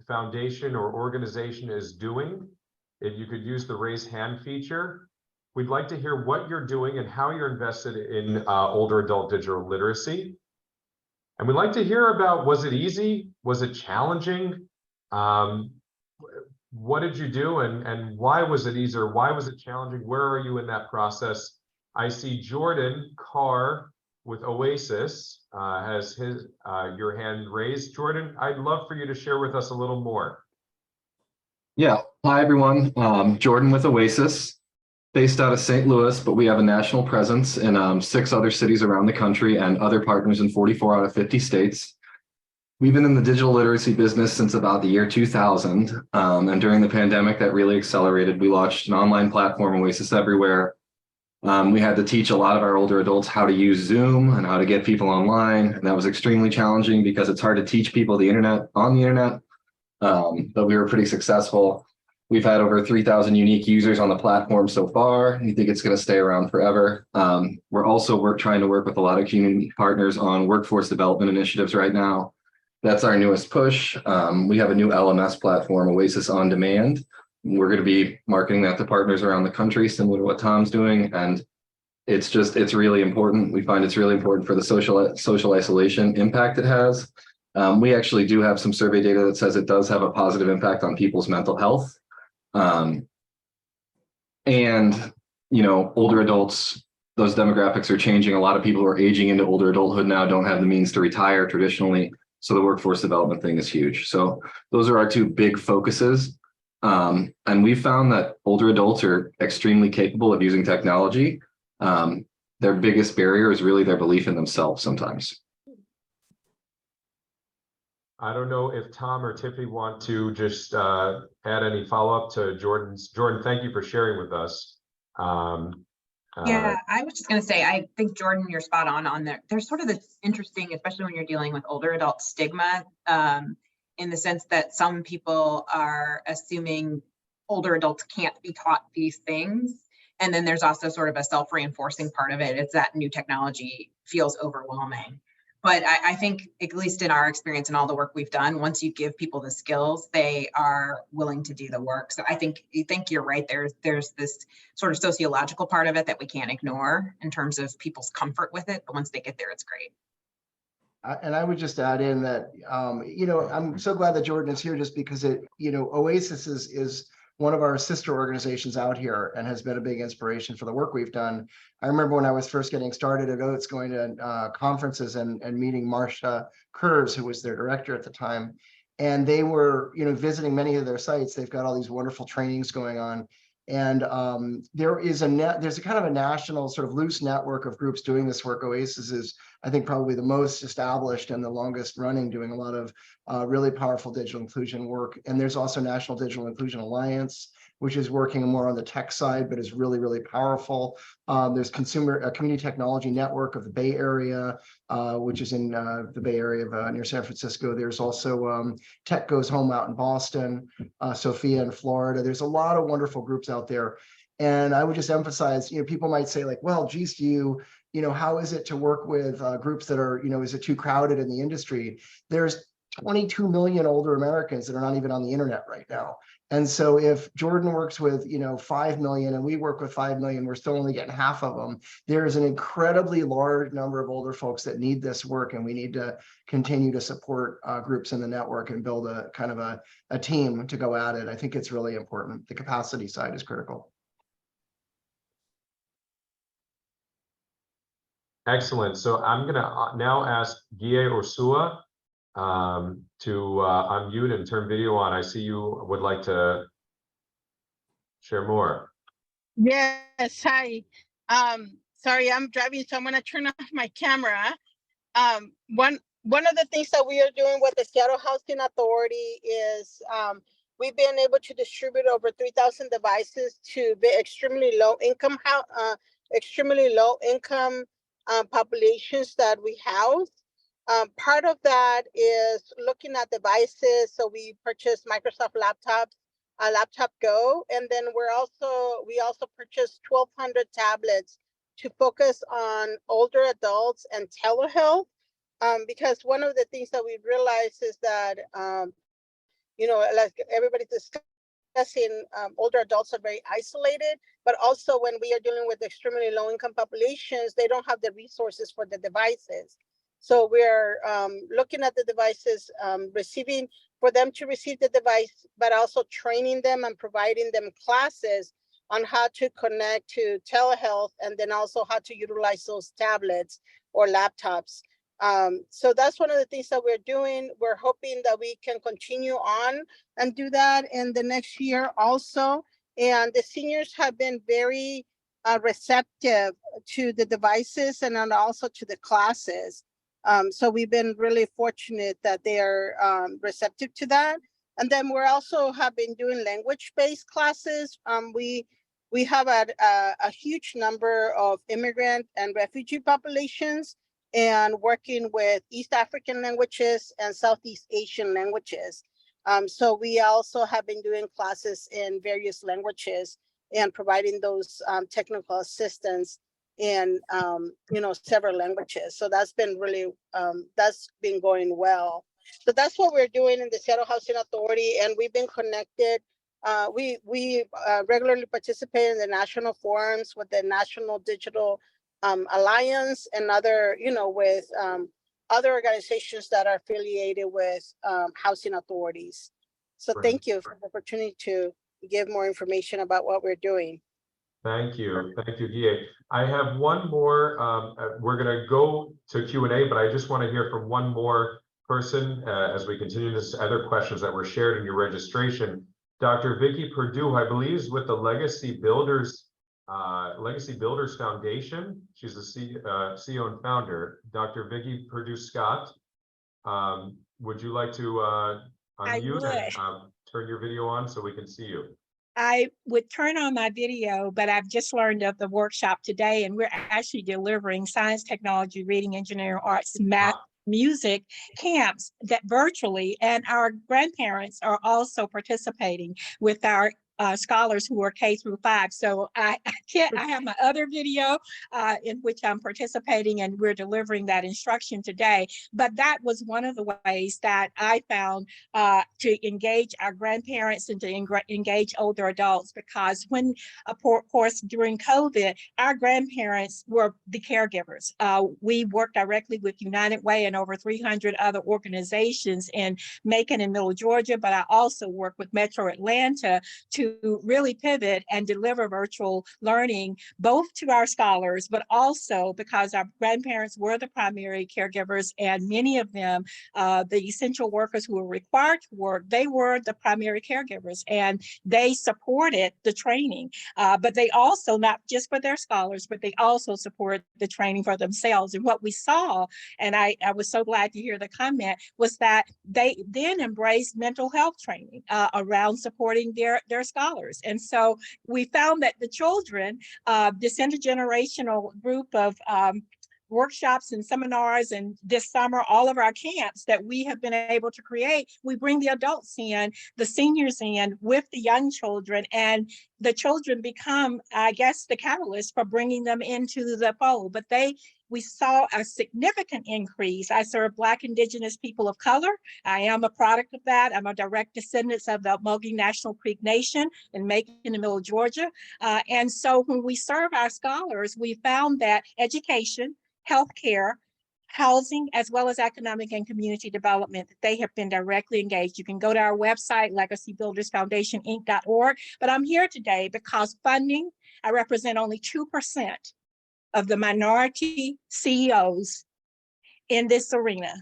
foundation or organization is doing? If you could use the raise hand feature, we'd like to hear what you're doing and how you're invested in older adult digital literacy. And we'd like to hear about, was it easy? Was it challenging? What did you do and why was it easier? Why was it challenging? Where are you in that process? I see Jordan Carr with Oasis has your hand raised. Jordan, I'd love for you to share with us a little more. Yeah, hi everyone. Jordan with Oasis, based out of St. Louis, but we have a national presence in 6 other cities around the country and other partners in 44 out of 50 states. We've been in the digital literacy business since about the year 2000, and during the pandemic that really accelerated. We launched an online platform, Oasis Everywhere. We had to teach a lot of our older adults how to use Zoom and how to get people online, and that was extremely challenging because it's hard to teach people the internet on the internet, but we were pretty successful. We've had over 3,000 unique users on the platform so far. We think it's going to stay around forever. We're also trying to work with a lot of community partners on workforce development initiatives right now. That's our newest push. We have a new LMS platform, Oasis On Demand. We're going to be marketing that to partners around the country, similar to what Tom's doing. And it's really important. We find it's really important for the social isolation impact it has. We actually do have some survey data that says it does have a positive impact on people's mental health. And, you know, older adults, those demographics are changing. A lot of people who are aging into older adulthood now don't have the means to retire traditionally. So the workforce development thing is huge. So those are our 2 big focuses. And we found that older adults are extremely capable of using technology. Their biggest barrier is really their belief in themselves sometimes. I don't know if Tom or Tiffany want to just add any follow-up to Jordan's. Jordan, thank you for sharing with us. Yeah, I was just going to say, I think, Jordan, you're spot on there. There's sort of this interesting, especially when you're dealing with older adult stigma, in the sense that some people are assuming older adults can't be taught these things. And then there's also sort of a self-reinforcing part of it. It's that new technology feels overwhelming. But I think, at least in our experience and all the work we've done, once you give people the skills, they are willing to do the work. So I think you're right. There's this sort of sociological part of it that we can't ignore in terms of people's comfort with it. But once they get there, it's great. And I would just add in that, you know, I'm so glad that Jordan is here just because Oasis is one of our sister organizations out here and has been a big inspiration for the work we've done. I remember when I was first getting started at Oates, going to conferences and meeting Marcia Kurz, who was their director at the time. And they were, visiting many of their sites. They've got all these wonderful trainings going on. And there's a kind of a national sort of loose network of groups doing this work. Oasis is, I think, probably the most established and the longest running, doing a lot of really powerful digital inclusion work. And there's also National Digital Inclusion Alliance, which is working more on the tech side, but is really, really powerful. There's Community Technology Network of the Bay Area, which is in the Bay Area of near San Francisco. There's also Tech Goes Home out in Boston, Sophia in Florida. There's a lot of wonderful groups out there. And I would just emphasize, people might say like, well, geez, how is it to work with groups that are, is it too crowded in the industry? There's 22 million older Americans that are not even on the internet right now. And so if Jordan works with, 5 million and we work with 5 million, we're still only getting half of them. There's an incredibly large number of older folks that need this work, and we need to continue to support groups in the network and build a kind of a team to go at it. I think it's really important. The capacity side is critical. Excellent. So I'm going to now ask Guille Ursua to unmute and turn video on. I see you would like to share more. Yes, hi. Sorry, I'm driving, so I'm gonna turn off my camera. One of the things that we are doing with the Seattle Housing Authority is we've been able to distribute over 3,000 devices to the extremely low income populations that we house. Part of that is looking at devices. So we purchased Microsoft laptops, a laptop Go, and then we also purchased 1,200 tablets to focus on older adults and telehealth. Because one of the things that we realized is that like everybody's discussing, older adults are very isolated, but also when we are dealing with extremely low income populations, they don't have the resources for the devices. So we're looking at the devices, for them to receive the device, but also training them and providing them classes on how to connect to telehealth, and then also how to utilize those tablets or laptops. So that's one of the things that we're doing. We're hoping that we can continue on and do that in the next year also. And the seniors have been very receptive to the devices and then also to the classes. So we've been really fortunate that they are receptive to that. And then we're also have been doing language-based classes. We have a huge number of immigrant and refugee populations, and working with East African languages and Southeast Asian languages. So we also have been doing classes in various languages and providing those technical assistance in several languages. So that's been really that's been going well. So that's what we're doing in the Seattle Housing Authority, and we've been connected. We regularly participate in the national forums with the National Digital Alliance and other, with other organizations that are affiliated with housing authorities. So Right. Thank you for the opportunity to give more information about what we're doing. Thank you. Thank you, Guille. I have one more. We're going to go to Q&A, but I just want to hear from one more person as we continue this other questions that were shared in your registration. Dr. Vicki Perdue, I believe, is with the Legacy Builders Foundation. She's the CEO and founder. Dr. Vicki Perdue Scott, would you like to unmute and turn your video on so we can see you? I would turn on my video, but I've just learned of the workshop today, and we're actually delivering science, technology, reading, engineering, arts, math, music camps that virtually, and our grandparents are also participating with our scholars who are K through 5. So I have my other video in which I'm participating, and we're delivering that instruction today. But that was one of the ways that I found to engage our grandparents and to engage older adults, because when, of course, during COVID, our grandparents were the caregivers. We worked directly with United Way and over 300 other organizations in Macon and Middle Georgia, but I also work with Metro Atlanta to really pivot and deliver virtual learning, both to our scholars, but also because our grandparents were the primary caregivers, and many of them, the essential workers who were required to work, they were the primary caregivers, and they supported the training. But they also, not just for their scholars, but they also support the training for themselves. And what we saw, and I was so glad to hear the comment, was that they then embraced mental health training around supporting their scholars. And so we found that the children, this intergenerational group of workshops and seminars, and this summer, all of our camps that we have been able to create, we bring the adults in, the seniors in with the young children, and the children become, I guess, the catalyst for bringing them into the fold. But they we saw a significant increase. I serve Black, Indigenous people of color. I am a product of that. I'm a direct descendant of the Mogi National Creek Nation in Macon, in the middle of Georgia. And so when we serve our scholars, we found that education, healthcare, housing, as well as economic and community development, that they have been directly engaged. You can go to our website, legacybuildersfoundationinc.org. But I'm here today because funding, I represent only 2% of the minority CEOs in this arena.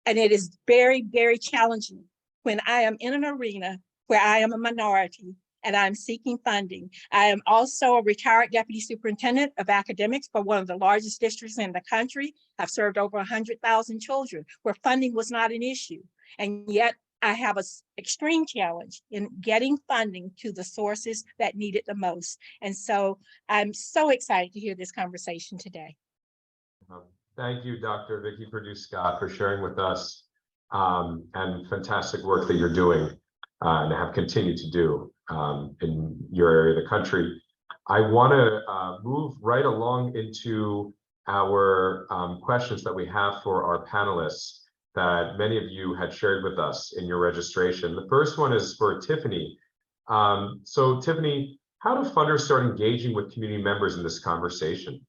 And it is very, very challenging when I am in an arena where I am a minority and I'm seeking funding. I am also a retired deputy superintendent of academics for one of the largest districts in the country. I've served over 100,000 children where funding was not an issue. And yet I have an extreme challenge in getting funding to the sources that need it the most. And so I'm so excited to hear this conversation today. Thank you, Dr. Vicki Perdue-Scott, for sharing with us and fantastic work that you're doing and have continued to do in your area of the country. I want to move right along into our questions that we have for our panelists that many of you had shared with us in your registration. The first one is for Tiffany. So Tiffany, how do funders start engaging with community members in this conversation?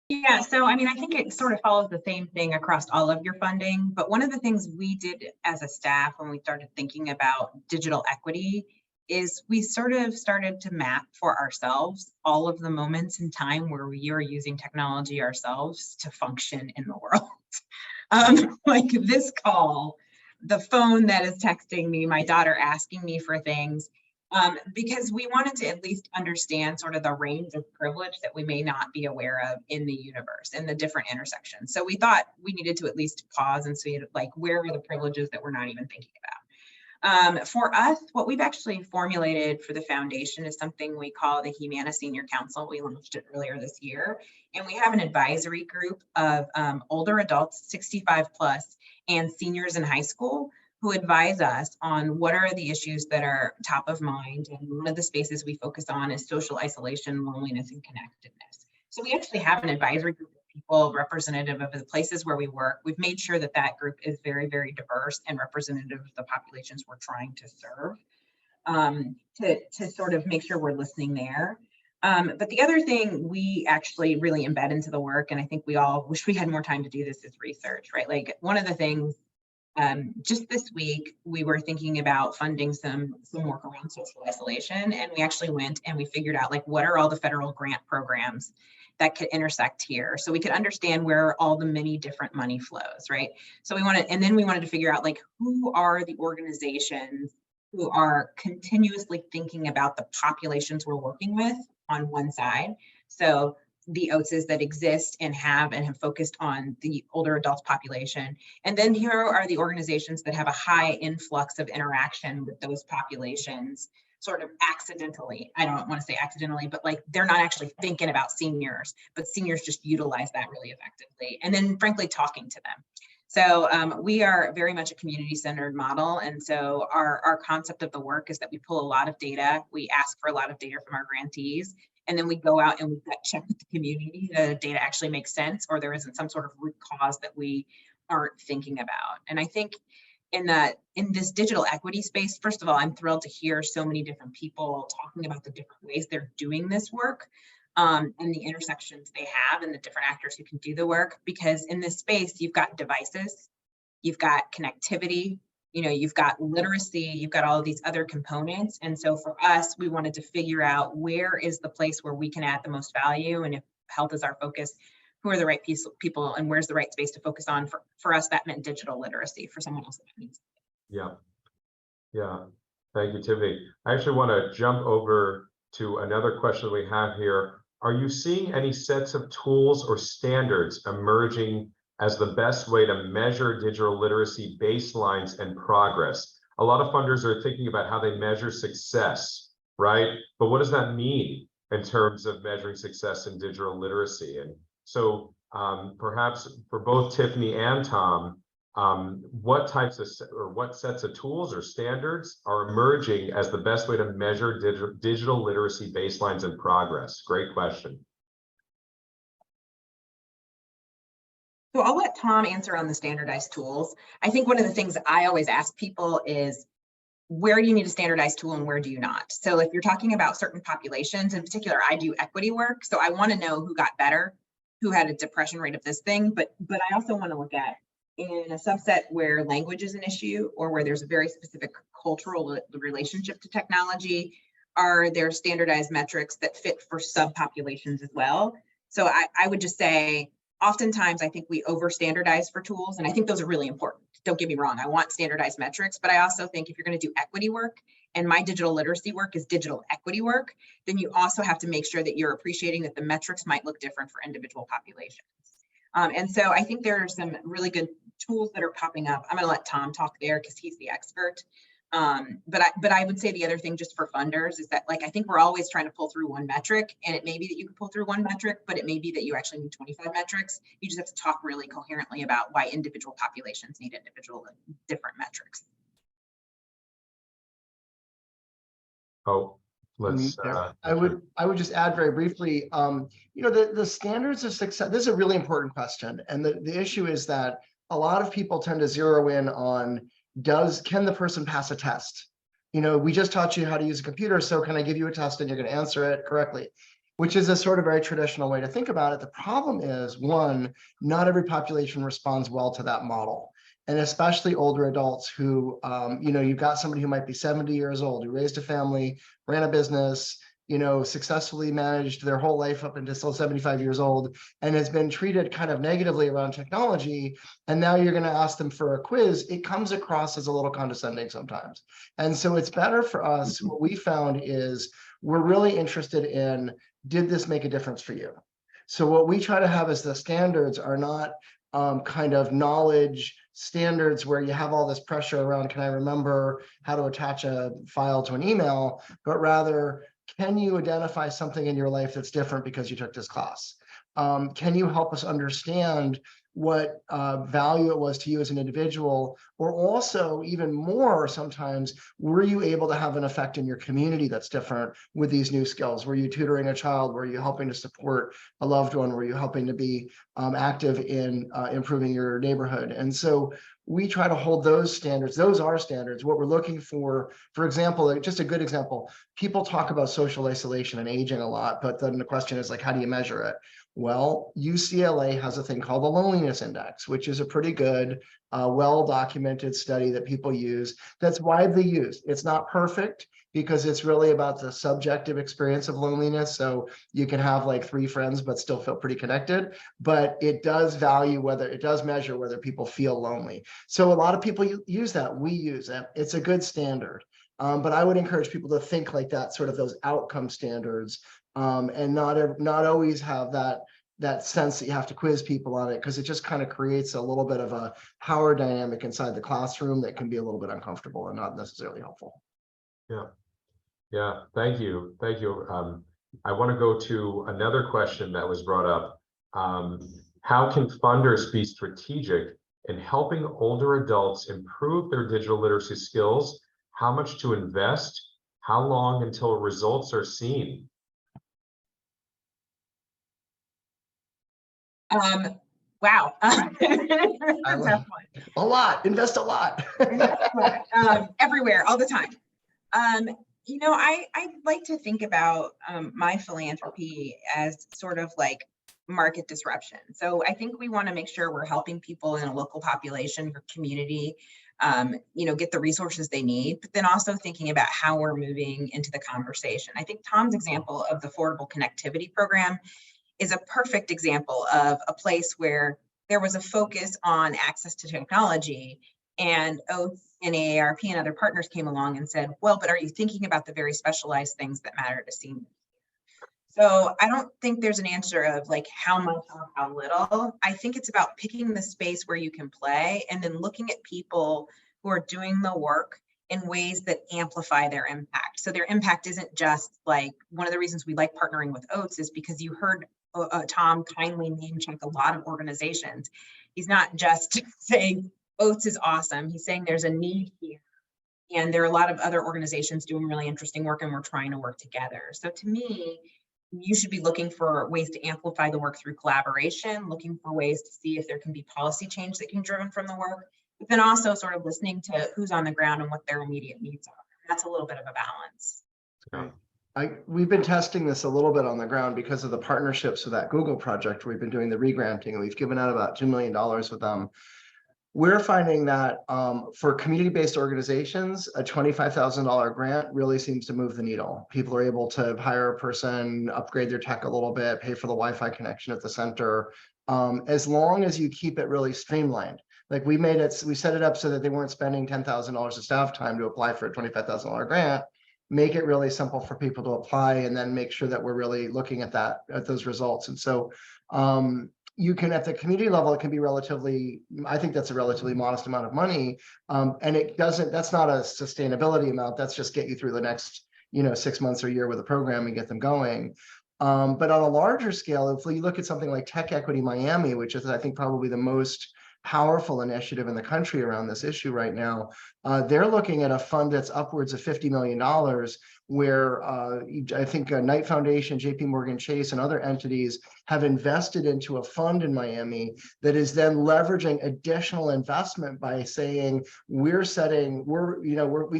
Yeah, so I mean, I think it sort of follows the same thing across all of your funding, but one of the things we did as a staff when we started thinking about digital equity is we sort of started to map for ourselves all of the moments in time where we are using technology ourselves to function in the world. Like this call, the phone that is texting me, my daughter asking me for things, because we wanted to at least understand sort of the range of privilege that we may not be aware of in the universe, in the different intersections. So we thought we needed to at least pause and see, like, where are the privileges that we're not even thinking about? For us, what we've actually formulated for the foundation is something we call the Humana Senior Council. We launched it earlier this year, and we have an advisory group of older adults, 65 plus, and seniors in high school who advise us on what are the issues that are top of mind. And one of the spaces we focus on is social isolation, loneliness, and connectedness. So we actually have an advisory group of people representative of the places where we work. We've made sure that that group is very, very diverse and representative of the populations we're trying to serve, to sort of make sure we're listening there. But the other thing we actually really embed into the work, and I think we all wish we had more time to do this, is research, right? Like one of the things, just this week, we were thinking about funding some work around social isolation, and we actually went and we figured out, like, what are all the federal grant programs that could intersect here, so we could understand where all the many different money flows, right? So we wanted to figure out, like, who are the organizations who are continuously thinking about the populations we're working with on one side. So the OTSs that exist and have focused on the older adults population. And then here are the organizations that have a high influx of interaction with those populations, sort of accidentally. I don't want to say accidentally, but like they're not actually thinking about seniors, but seniors just utilize that really effectively. And then frankly, talking to them. So we are very much a community-centered model. And so our concept of the work is that we pull a lot of data. We ask for a lot of data from our grantees. And then we go out and we gut check with the community that the data actually makes sense, or there isn't some sort of root cause that we aren't thinking about. And I think in this digital equity space, first of all, I'm thrilled to hear so many different people talking about the different ways they're doing this work, and the intersections they have and the different actors who can do the work. Because in this space, you've got devices, you've got connectivity, you've got literacy, you've got all of these other components. And so for us, we wanted to figure out where is the place where we can add the most value. And if health is our focus, who are the right people and where's the right space to focus on? For us, that meant digital literacy. For someone else, that means. Yeah. Thank you, Tiffany. I actually want to jump over to another question we have here. Are you seeing any sets of tools or standards emerging as the best way to measure digital literacy baselines and progress? A lot of funders are thinking about how they measure success, right? But what does that mean in terms of measuring success in digital literacy? And so perhaps for both Tiffany and Tom, what sets of tools or standards are emerging as the best way to measure digital literacy baselines and progress? Great question. So I'll let Tom answer on the standardized tools. I think one of the things that I always ask people is, where do you need a standardized tool and where do you not? So if you're talking about certain populations, in particular, I do equity work. So I want to know who got better, who had a depression rate of this thing, but I also want to look at in a subset where language is an issue or where there's a very specific cultural relationship to technology, are there standardized metrics that fit for subpopulations as well? So I would just say, oftentimes I think we over standardize for tools, and I think those are really important. Don't get me wrong, I want standardized metrics, but I also think if you're going to do equity work, and my digital literacy work is digital equity work, then you also have to make sure that you're appreciating that the metrics might look different for individual populations. And so I think there are some really good tools that are popping up. I'm going to let Tom talk there because he's the expert. But I would say the other thing just for funders is that, like, I think we're always trying to pull through one metric, and it may be that you can pull through one metric, but it may be that you actually need 25 metrics. You just have to talk really coherently about why individual populations need individual different metrics. Oh, let's. I would just add very briefly, you know, the standards of success, this is a really important question. And the issue is that a lot of people tend to zero in on, can the person pass a test? You know, we just taught you how to use a computer, so can I give you a test and you're going to answer it correctly? Which is a sort of very traditional way to think about it. The problem is, one, not every population responds well to that model. And especially older adults who, you know, you've got somebody who might be 70 years old, who raised a family, ran a business, you know, successfully managed their whole life up until still 75 years old, and has been treated kind of negatively around technology. And now you're going to ask them for a quiz. It comes across as a little condescending sometimes. And so it's better for us. What we found is we're really interested in, did this make a difference for you? So what we try to have is the standards are not kind of knowledge standards where you have all this pressure around, can I remember how to attach a file to an email, but rather, can you identify something in your life that's different because you took this class? Can you help us understand what value it was to you as an individual? Or also, even more sometimes, were you able to have an effect in your community that's different with these new skills? Were you tutoring a child? Were you helping to support a loved one? Were you helping to be active in improving your neighborhood? And so we try to hold those standards. Those are standards. What we're looking for example, just a good example, people talk about social isolation and aging a lot, but then the question is, like, how do you measure it? Well, UCLA has a thing called the Loneliness Index, which is a pretty good, well-documented study that people use that's widely used. It's not perfect because it's really about the subjective experience of loneliness. So you can have like 3 friends, but still feel pretty connected, but it does measure whether people feel lonely. So a lot of people use that. We use it. It's a good standard. But I would encourage people to think like that, sort of those outcome standards, and not always have that sense that you have to quiz people on it, because it just kind of creates a little bit of a power dynamic inside the classroom that can be a little bit uncomfortable and not necessarily helpful. Yeah, thank you. I want to go to another question that was brought up. How can funders be strategic in helping older adults improve their digital literacy skills? How much to invest? How long until results are seen? Wow. A lot, invest a lot. Everywhere, all the time. You know, I like to think about my philanthropy as sort of like market disruption. So I think we want to make sure we're helping people in a local population or community, you know, get the resources they need, but then also thinking about how we're moving into the conversation. I think Tom's example of the Affordable Connectivity Program is a perfect example of a place where there was a focus on access to technology, and OATS and AARP and other partners came along and said, well, but are you thinking about the very specialized things that matter to seniors? So I don't think there's an answer of like how much or how little. I think it's about picking the space where you can play and then looking at people who are doing the work in ways that amplify their impact. So their impact isn't just like, one of the reasons we like partnering with OATS is because you heard Tom kindly name check a lot of organizations. He's not just saying OATS is awesome. He's saying there's a need here. And there are a lot of other organizations doing really interesting work, and we're trying to work together. So to me, you should be looking for ways to amplify the work through collaboration, looking for ways to see if there can be policy change that can be driven from the work, but then also sort of listening to who's on the ground and what their immediate needs are. That's a little bit of a balance. We've been testing this a little bit on the ground because of the partnerships with that Google project. We've been doing the re-granting. We've given out about $2 million with them. We're finding that for community-based organizations, a $25,000 grant really seems to move the needle. People are able to hire a person, upgrade their tech a little bit, pay for the Wi-Fi connection at the center, as long as you keep it really streamlined. Like we set it up so that they weren't spending $10,000 of staff time to apply for a $25,000 grant. Make it really simple for people to apply, and then make sure that we're really looking at those results. And so you can, at the community level, it can be relatively, I think that's a relatively modest amount of money. And that's not a sustainability amount. That's just get you through the next, 6 months or a year with a program and get them going. But on a larger scale, if we look at something like Tech Equity Miami, which is, I think, probably the most powerful initiative in the country around this issue right now, they're looking at a fund that's upwards of $50 million, where I think Knight Foundation, JP Morgan Chase, and other entities have invested into a fund in Miami that is then leveraging additional investment by saying, we've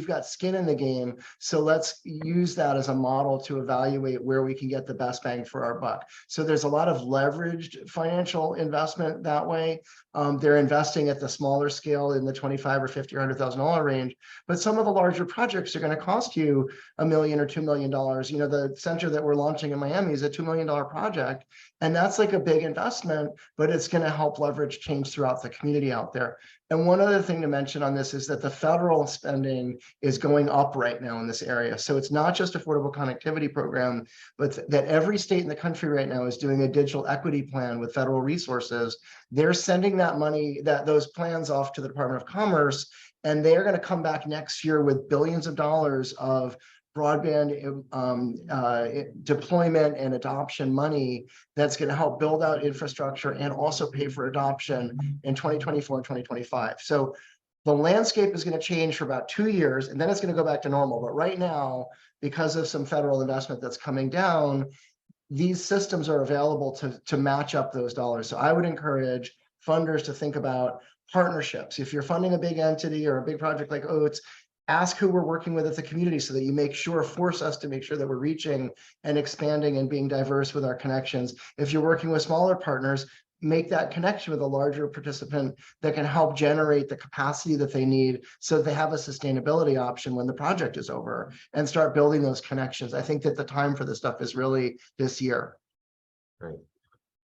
got skin in the game, so let's use that as a model to evaluate where we can get the best bang for our buck. So there's a lot of leveraged financial investment that way. They're investing at the smaller scale in the $25 or $50 or $100,000 range, but some of the larger projects are going to cost you $1 million or $2 million. The center that we're launching in Miami is a $2 million project, and that's like a big investment, but it's going to help leverage change throughout the community out there. And one other thing to mention on this is that the federal spending is going up right now in this area. So it's not just affordable connectivity program, but that every state in the country right now is doing a digital equity plan with federal resources. They're sending that money, those plans off to the Department of Commerce, and they're going to come back next year with billions of dollars of broadband deployment and adoption money that's going to help build out infrastructure and also pay for adoption in 2024 and 2025. So the landscape is going to change for about 2 years, and then it's going to go back to normal. But right now, because of some federal investment that's coming down, these systems are available to match up those dollars. So I would encourage funders to think about partnerships. If you're funding a big entity or a big project like Oats, ask who we're working with at the community so that you force us to make sure that we're reaching and expanding and being diverse with our connections. If you're working with smaller partners, make that connection with a larger participant that can help generate the capacity that they need so that they have a sustainability option when the project is over, and start building those connections. I think that the time for this stuff is really this year. Great.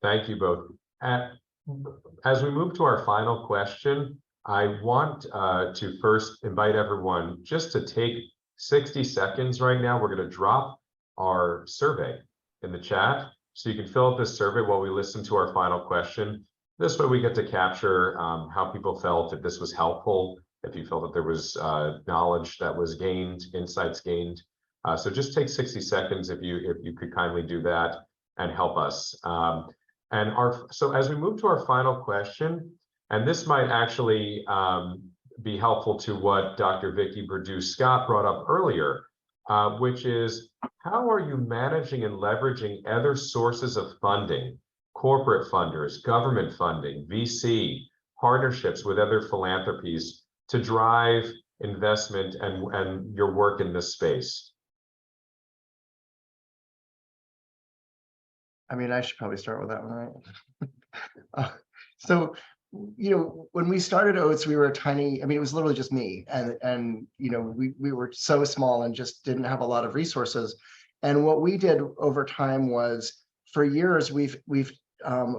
Thank you both. As we move to our final question, I want to first invite everyone just to take 60 seconds right now. We're going to drop our survey in the chat, so you can fill out this survey while we listen to our final question. This way we get to capture how people felt, if this was helpful, if you felt that there was knowledge that was gained, insights gained. So just take 60 seconds if you could kindly do that and help us. So as we move to our final question, and this might actually be helpful to what Dr. Vicky Perdue-Scott brought up earlier, which is, how are you managing and leveraging other sources of funding, corporate funders, government funding, VC, partnerships with other philanthropies to drive investment and your work in this space? I mean, I should probably start with that one, right? So, when we started Oats, we were tiny. I mean, it was literally just me, and we were so small and just didn't have a lot of resources. And what we did over time was, for years, we've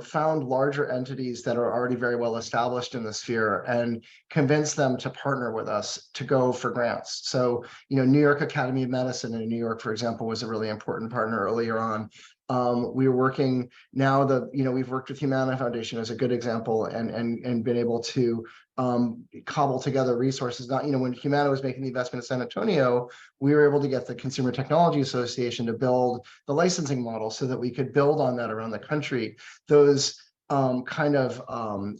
found larger entities that are already very well established in the sphere and convinced them to partner with us to go for grants. So, New York Academy of Medicine in New York, for example, was a really important partner earlier on. We are working now, we've worked with Humana Foundation as a good example, and been able to cobble together resources. Not, when Humana was making the investment in San Antonio, we were able to get the Consumer Technology Association to build the licensing model so that we could build on that around the country. Those kind of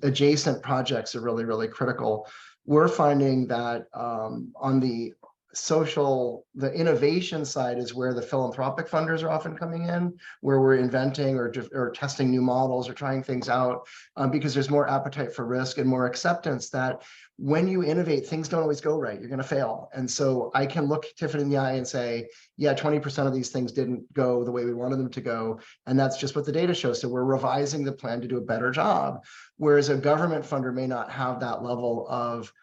adjacent projects are really, really critical. We're finding that on the the innovation side is where the philanthropic funders are often coming in, where we're inventing or testing new models or trying things out, because there's more appetite for risk and more acceptance that when you innovate, things don't always go right. You're going to fail. And so I can look Tiffany in the eye and say, yeah, 20% of these things didn't go the way we wanted them to go. And that's just what the data shows. So we're revising the plan to do a better job. Whereas a government funder may not have that level of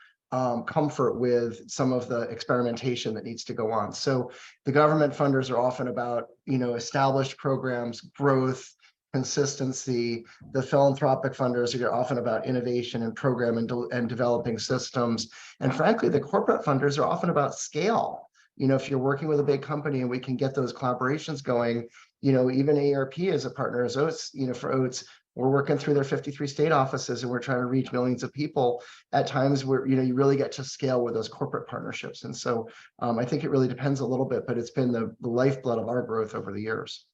comfort with some of the experimentation that needs to go on. So the government funders are often about, established programs, growth, consistency. The philanthropic funders are often about innovation and program and developing systems. And frankly, the corporate funders are often about scale. If you're working with a big company and we can get those collaborations going, even ARP as a partner as Oates, for Oates, we're working through their 53 state offices and we're trying to reach millions of people at times where, you really get to scale with those corporate partnerships. And so I think it really depends a little bit, but it's been the lifeblood of our growth over the years.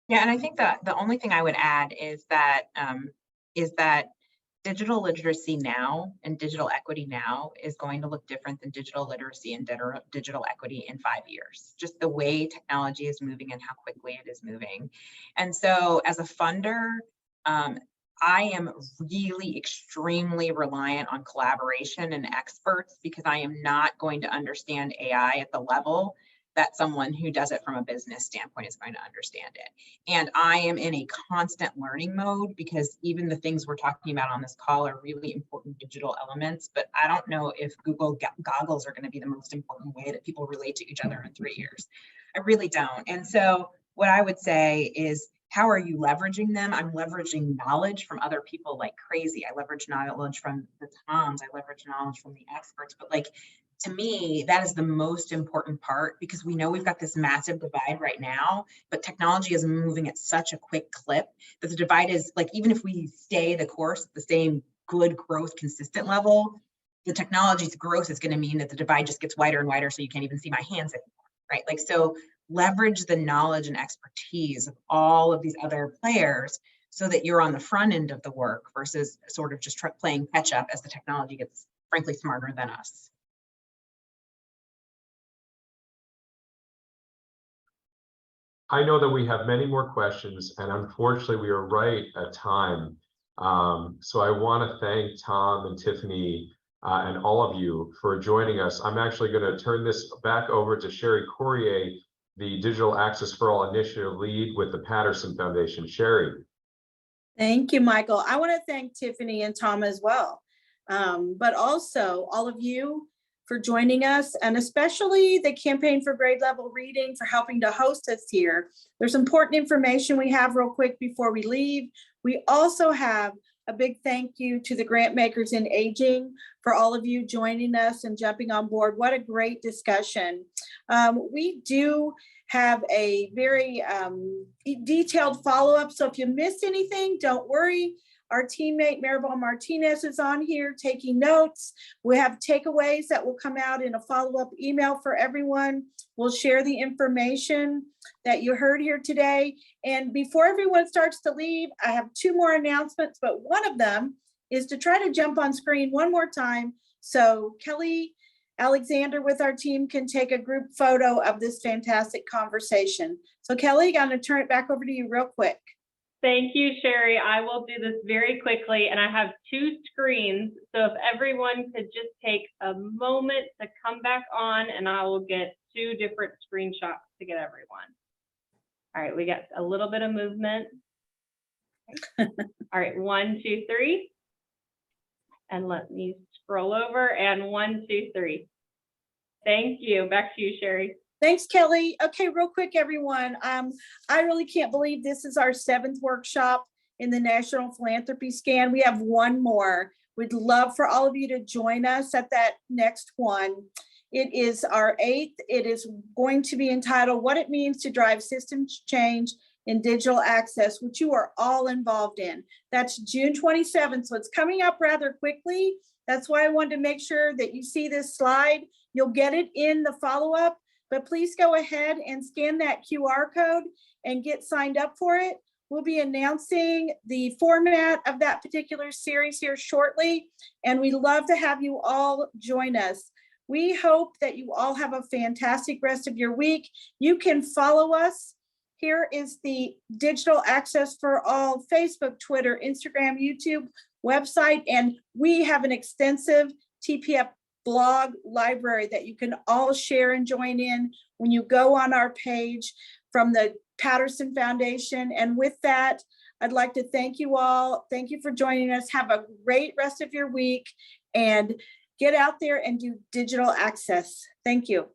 Yeah, and I think that the only thing I would add is that digital literacy now and digital equity now is going to look different than digital literacy and digital equity in 5 years. Just the way technology is moving and how quickly it is moving. And so as a funder, I am really extremely reliant on collaboration and experts because I am not going to understand AI at the level that someone who does it from a business standpoint is going to understand it. And I am in a constant learning mode because even the things we're talking about on this call are really important digital elements, but I don't know if Google goggles are going to be the most important way that people relate to each other in 3 years. I really don't. And so what I would say is, how are you leveraging them? I'm leveraging knowledge from other people like crazy. I leverage knowledge from the Toms. I leverage knowledge from the experts. But to me, that is the most important part because we know we've got this massive divide right now, but technology is moving at such a quick clip that the divide is even if we stay the course at the same good growth, consistent level, the technology's growth is going to mean that the divide just gets wider and wider so you can't even see my hands anymore, right? So leverage the knowledge and expertise of all of these other players so that you're on the front end of the work versus sort of just playing catch up as the technology gets, frankly, smarter than us. I know that we have many more questions, and unfortunately, we are right at time. So I want to thank Tom and Tiffany and all of you for joining us. I'm actually going to turn this back over to Sherry Courier, the Digital Access for All Initiative lead with the Patterson Foundation. Sherry. Thank you, Michael. I want to thank Tiffany and Tom as well, but also all of you for joining us, and especially the Campaign for Grade Level Reading for helping to host us here. There's important information we have real quick before we leave. We also have a big thank you to the grant makers in aging for all of you joining us and jumping on board. What a great discussion. We do have a very detailed follow-up. So if you missed anything, don't worry. Our teammate Maribel Martinez is on here taking notes. We have takeaways that will come out in a follow-up email for everyone. We'll share the information that you heard here today. And before everyone starts to leave, I have 2 more announcements, but one of them is to try to jump on screen one more time so Kelly Alexander with our team can take a group photo of this fantastic conversation. So Kelly, I'm going to turn it back over to you real quick. Thank you, Sherry. I will do this very quickly, and I have 2 screens. So if everyone could just take a moment to come back on, and I will get 2 different screenshots to get everyone. All right, we got a little bit of movement. All right, 1, 2, 3. And let me scroll over, and 1, 2, 3. Thank you. Back to you, Sherry. Thanks, Kelly. Okay, real quick, everyone. I really can't believe this is our 7th workshop in the National Philanthropy Scan. We have 1 more. We'd love for all of you to join us at that next one. It is our 8th. It is going to be entitled What It Means to Drive Systems Change in Digital Access, which you are all involved in. That's June 27th, so it's coming up rather quickly. That's why I wanted to make sure that you see this slide. You'll get it in the follow-up. But please go ahead and scan that QR code and get signed up for it. We'll be announcing the format of that particular series here shortly, and we'd love to have you all join us. We hope that you all have a fantastic rest of your week. You can follow us. Here is the Digital Access for All Facebook, Twitter, Instagram, YouTube website, and we have an extensive TPF blog library that you can all share and join in when you go on our page from the Patterson Foundation. And with that, I'd like to thank you all. Thank you for joining us. Have a great rest of your week and get out there and do digital access. Thank you.